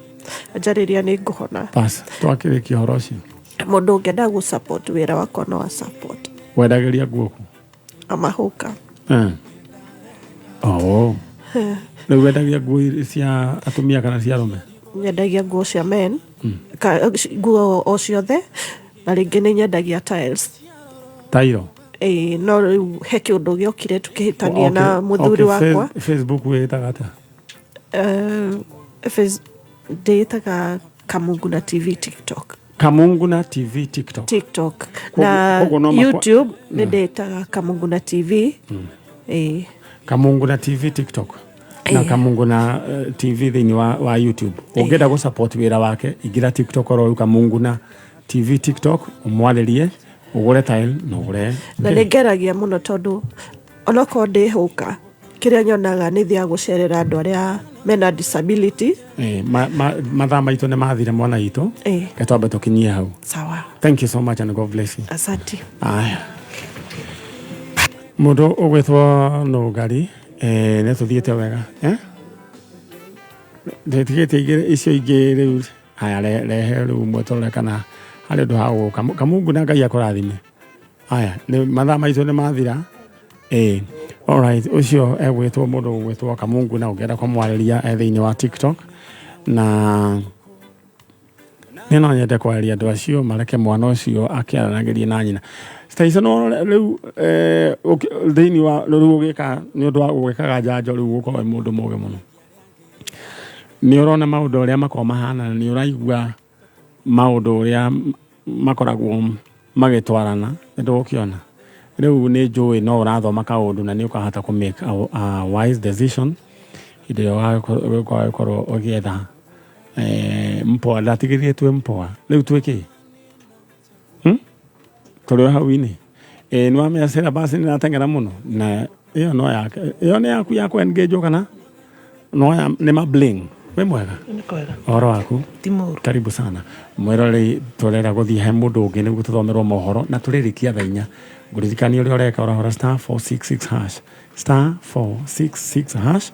Njarĩria nĩ ngũhona. Bas, twakĩrĩkia ũhoro ũcio. Mũndũ ũngĩenda gũ support wĩra wakwa no support. Wendagĩria nguo ku? Amahuka. Rĩu wendagia nguo cia atumia kana cia arũme? Nyendagia nguo cia men. Nguo o ciothe na rĩngĩ nĩ nyendagia tiles. Tairo? No rĩu he kĩũndũ gĩokire tukĩhĩtania na mũthuri wakwa. Facebook wĩtaga atĩa? Ndĩtaga Kamunguna TV TikTok. Kamunguna TV TikTok. Na YouTube nĩ ndĩtaga Kamunguna TV. Kamunguna TV TikTok. Na Kamunguna TV thĩinĩ wa YouTube. Ũngĩenda gũ support wĩra wake, ingĩra TikTok oro Kamunguna TV TikTok, ũmwarĩrie, ũgũre tile na ũgũre. Na nĩngeragia mũno tondũ onokorwo ndĩhũka, kĩrĩa nyonaga nĩ thia gũcerera andũ arĩa mena disability. Mathaa maitũ nĩ mathire mwana witũ. Ketwambe tũkinyie hau. Sawa. Thank you so much and God bless you. Asante. Aya. Mũndũ ũgwĩtwo Nũgari. Nĩ tũthiĩte wega. Ndĩtigĩte icio ingĩ rĩu. Aya rehe rĩu mwetore kana harĩ ũndũ ha gũka. Kamunguna Ngai akũrathime. Aya, mathaa maitũ nĩ mathira. Alright, ũcio egwĩtwo mũndũ ũgwĩtwo Kamunguna ũngĩenda kũmwarĩria thĩinĩ wa TikTok. Na nĩ no nyende kwarĩria andũ acio mareke mwana ũcio akĩaranagĩrie na nyina. Station rĩu thĩinĩ wa rĩu ũgĩka nĩ ũndũ wa gũgĩkaga njanjo rĩu gũkorwo mũndũ mũũgĩ mũno. Nĩ ũrona maũndũ ũrĩa makoragwo mahana, nĩ ũraigua maũndũ ũrĩa makoragwo magĩtwarana, ndũgũkĩona. Rĩu nĩ njũĩ no ũrathoma kaũndũ na nĩ ũkahota kũ make a wise decision hĩndĩ ĩrĩa ũgũkorwo ũgĩetha mpoa. Ndatigĩrie twe mpoa rĩu twĩkĩ tũrĩ hau-inĩ. Nĩ wamenya syllabus nĩ nateng'era mũno na ĩyo no yake, ĩyo nĩ yaku ya engage kana no nĩ ma bling. We mwega? Nĩ kwega. Ũhoro waku? Ti mũru. Karibu sana. Mwĩrore tũrera gũthiĩ he mũndũ ũngĩ nĩguo tũthomerwo mohoro na tũrĩrĩkia thaa 4. Ngũririkania ũrĩa ũreka ũrahora *466# *466#.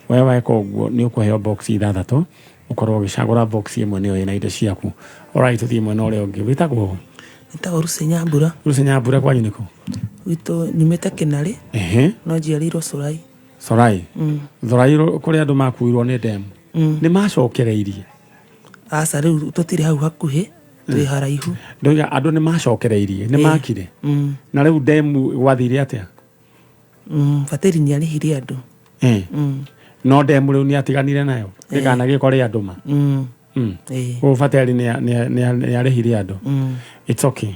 Wewe weka ũguo nĩ ũkũheo box 6 ũkorwo ũgĩcagũra box ĩmwe nĩyo ĩna indo ciaku. Alright, tuthiĩ mwena ũrĩa ũngĩ. Wĩtagwo? Nĩtagwo Lucy Nyambura. Lucy Nyambura kwanyu nĩkũ? Witũ nyumĩte Kĩnarĩ. No njiarĩirwo Sorai. Sorai? Sorai kũrĩa andũ makuirwo nĩ ndemu. Nĩ macokereirie? Aca rĩu tũtirĩ hau hakuhĩ, twĩ haraihu. Ndoiga andũ nĩ macokereirie, nĩ makire. Na rĩu ndemu gwathire atĩa? Batĩri nĩ arĩhire andũ. No ndemu rĩu nĩ atiganire nayo ĩkana gĩkore andũ ma. Batĩri nĩ arĩhire andũ. It's okay.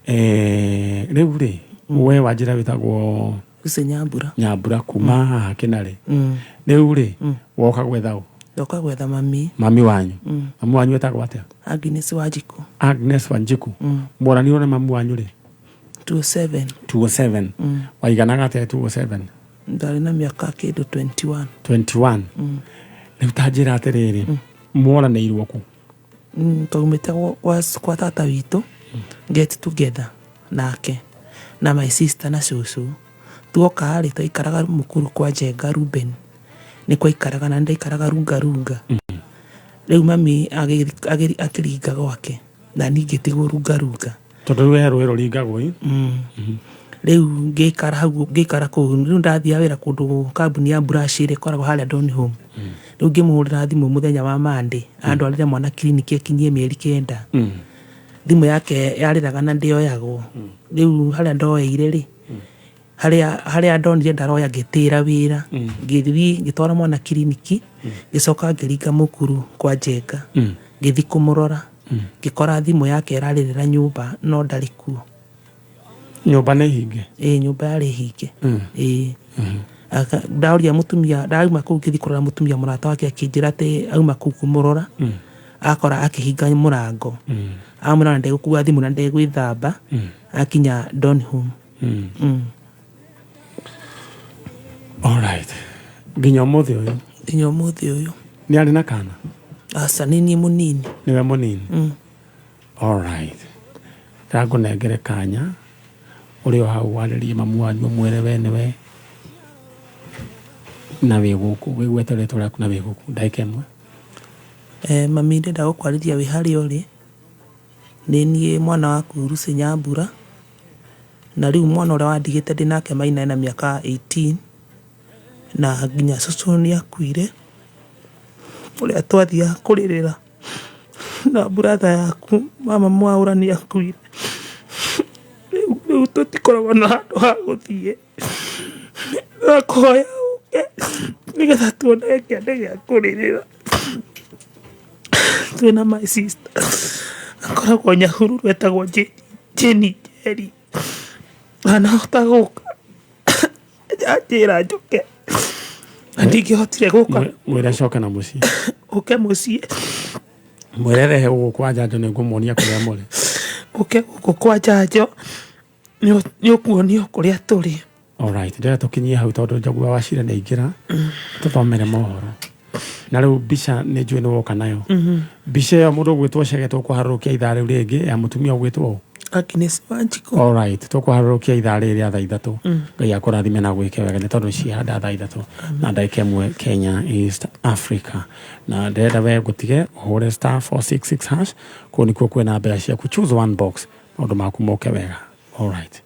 Rĩu rĩ we wanjĩra wĩtagwo Lucy Nyambura. Nyambura kuma haha Kĩnarĩ. Rĩu rĩ woka gwetha ũ? Ndoka gwetha mami. Mami wanyu? Mami wanyu wĩtagwo atĩa? Agnes Wanjiku. Agnes Wanjiku. Mwaranirwo nĩ mami wanyu rĩ? 207. Waiganaga atĩa 207? Ndarĩ na mĩaka kĩndũ 21. Rĩu ta njĩra atĩrĩrĩ mwaranĩirwo kũ? Twaumĩte kwa tata witũ get together nake na my sister na cucu. Tuoka rĩ twaikaraga mũkuru kwa Njenga Ruben. Nĩ kwaikaraga na ndaikaraga runga. Rĩu mami akĩringa gwake na niĩ ngĩtigwo runga. tondu we rwero ringagwo riu ngikara kuu riu ndathia wira kundu kambuni ya brush ire koragwo haria Donholm riu ngimuhurira thimu muthenya wa Monday andwarire mwana clinic ekinyie mieri 9 thimu yake yariraga na ndioyagwo riu haria ndoeire ri haria ndonire ndaroya ngitira wira ngithii ngitwara mwana clinic gicoka ngiringa mukuru kwa Njenga ngithi kumurora ngikora thimu yake iraririra nyumba no ndari kuo. Nyumba nĩ hinge? Nyumba yarĩ hinge. Ndaũria mutumia ndauma kũu ngĩthi kũrora mutumia mũrata wake akĩnjĩra atĩ auma kũu kũmũrora akora akĩhinga mũrango amwĩra ndegũkua thimũ na ndegwĩthamba akinya Donholm. Alright. Nginya ũmũthĩ ũyũ nĩ arĩ na kana? Aca nĩ niĩ mũnini. Nĩwe mũnini? Alright. Ndakũnengere kanya uri o hau warĩrie mamu wanyu mwere we nĩwe na wĩ gũkũ wĩgwete rĩtwa rĩaku na wĩ gũkũ ndagĩka ĩmwe. Mami ndenda gũkwarĩria wĩ harĩa ũrĩ nĩ niĩ mwana waku Lucy Nyambura na rĩu mwana ũrĩa wandigĩte ndĩ nake Maina na mĩaka 18 na nginya cũcũ nĩ akuire ũrĩa twathiaga kũrĩrĩra na brother yaku mama Mwaũra nĩ akuire rĩu tũtikoragwo na handũ ha gũthiĩ nakũhoya ũke nĩgetha tuone kĩande gĩa kũrĩrĩra. Twĩna my sister akoragwo Nyahururu etagwo Jeni Njeri ndanahota gũka anjĩra njoke na ndingĩhotire gũka. Mwĩre acoke na mũciĩ. Ũke mũciĩ. Mwĩre rehe gũkũ kwa njanjo nĩngũmuonia kũrĩa mũrĩ. Ũke gũkũ kwa njanjo nĩũkuonio kũrĩa tũrĩ. Alright, ndĩrenda tũkinyie hau tondũ Njagua wa Ciira nĩaingĩra tũthomere mohoro na rĩu mbica nĩ njũĩ nĩ woka nayo. Mbica ĩyo mũndũ ũgwĩtwo Chege tũkũharũrũkia ithaa rĩu rĩngĩ ya mũtumia ũgwĩtwo Agnes Wanjikũ. Alright, tũkũharũrũkia ithaa rĩrĩ rĩa thaa 3. Ngai akũrathime na gwĩke wega nĩ tondũ ciahanda thaa 3 na ndagĩka ĩmwe Kenya East Africa na ndĩrenda we ngũtige ũhũre *466# kũu nĩkuo kwĩna mbeca ciaku choose one box maũndũ maku moke wega. Alright.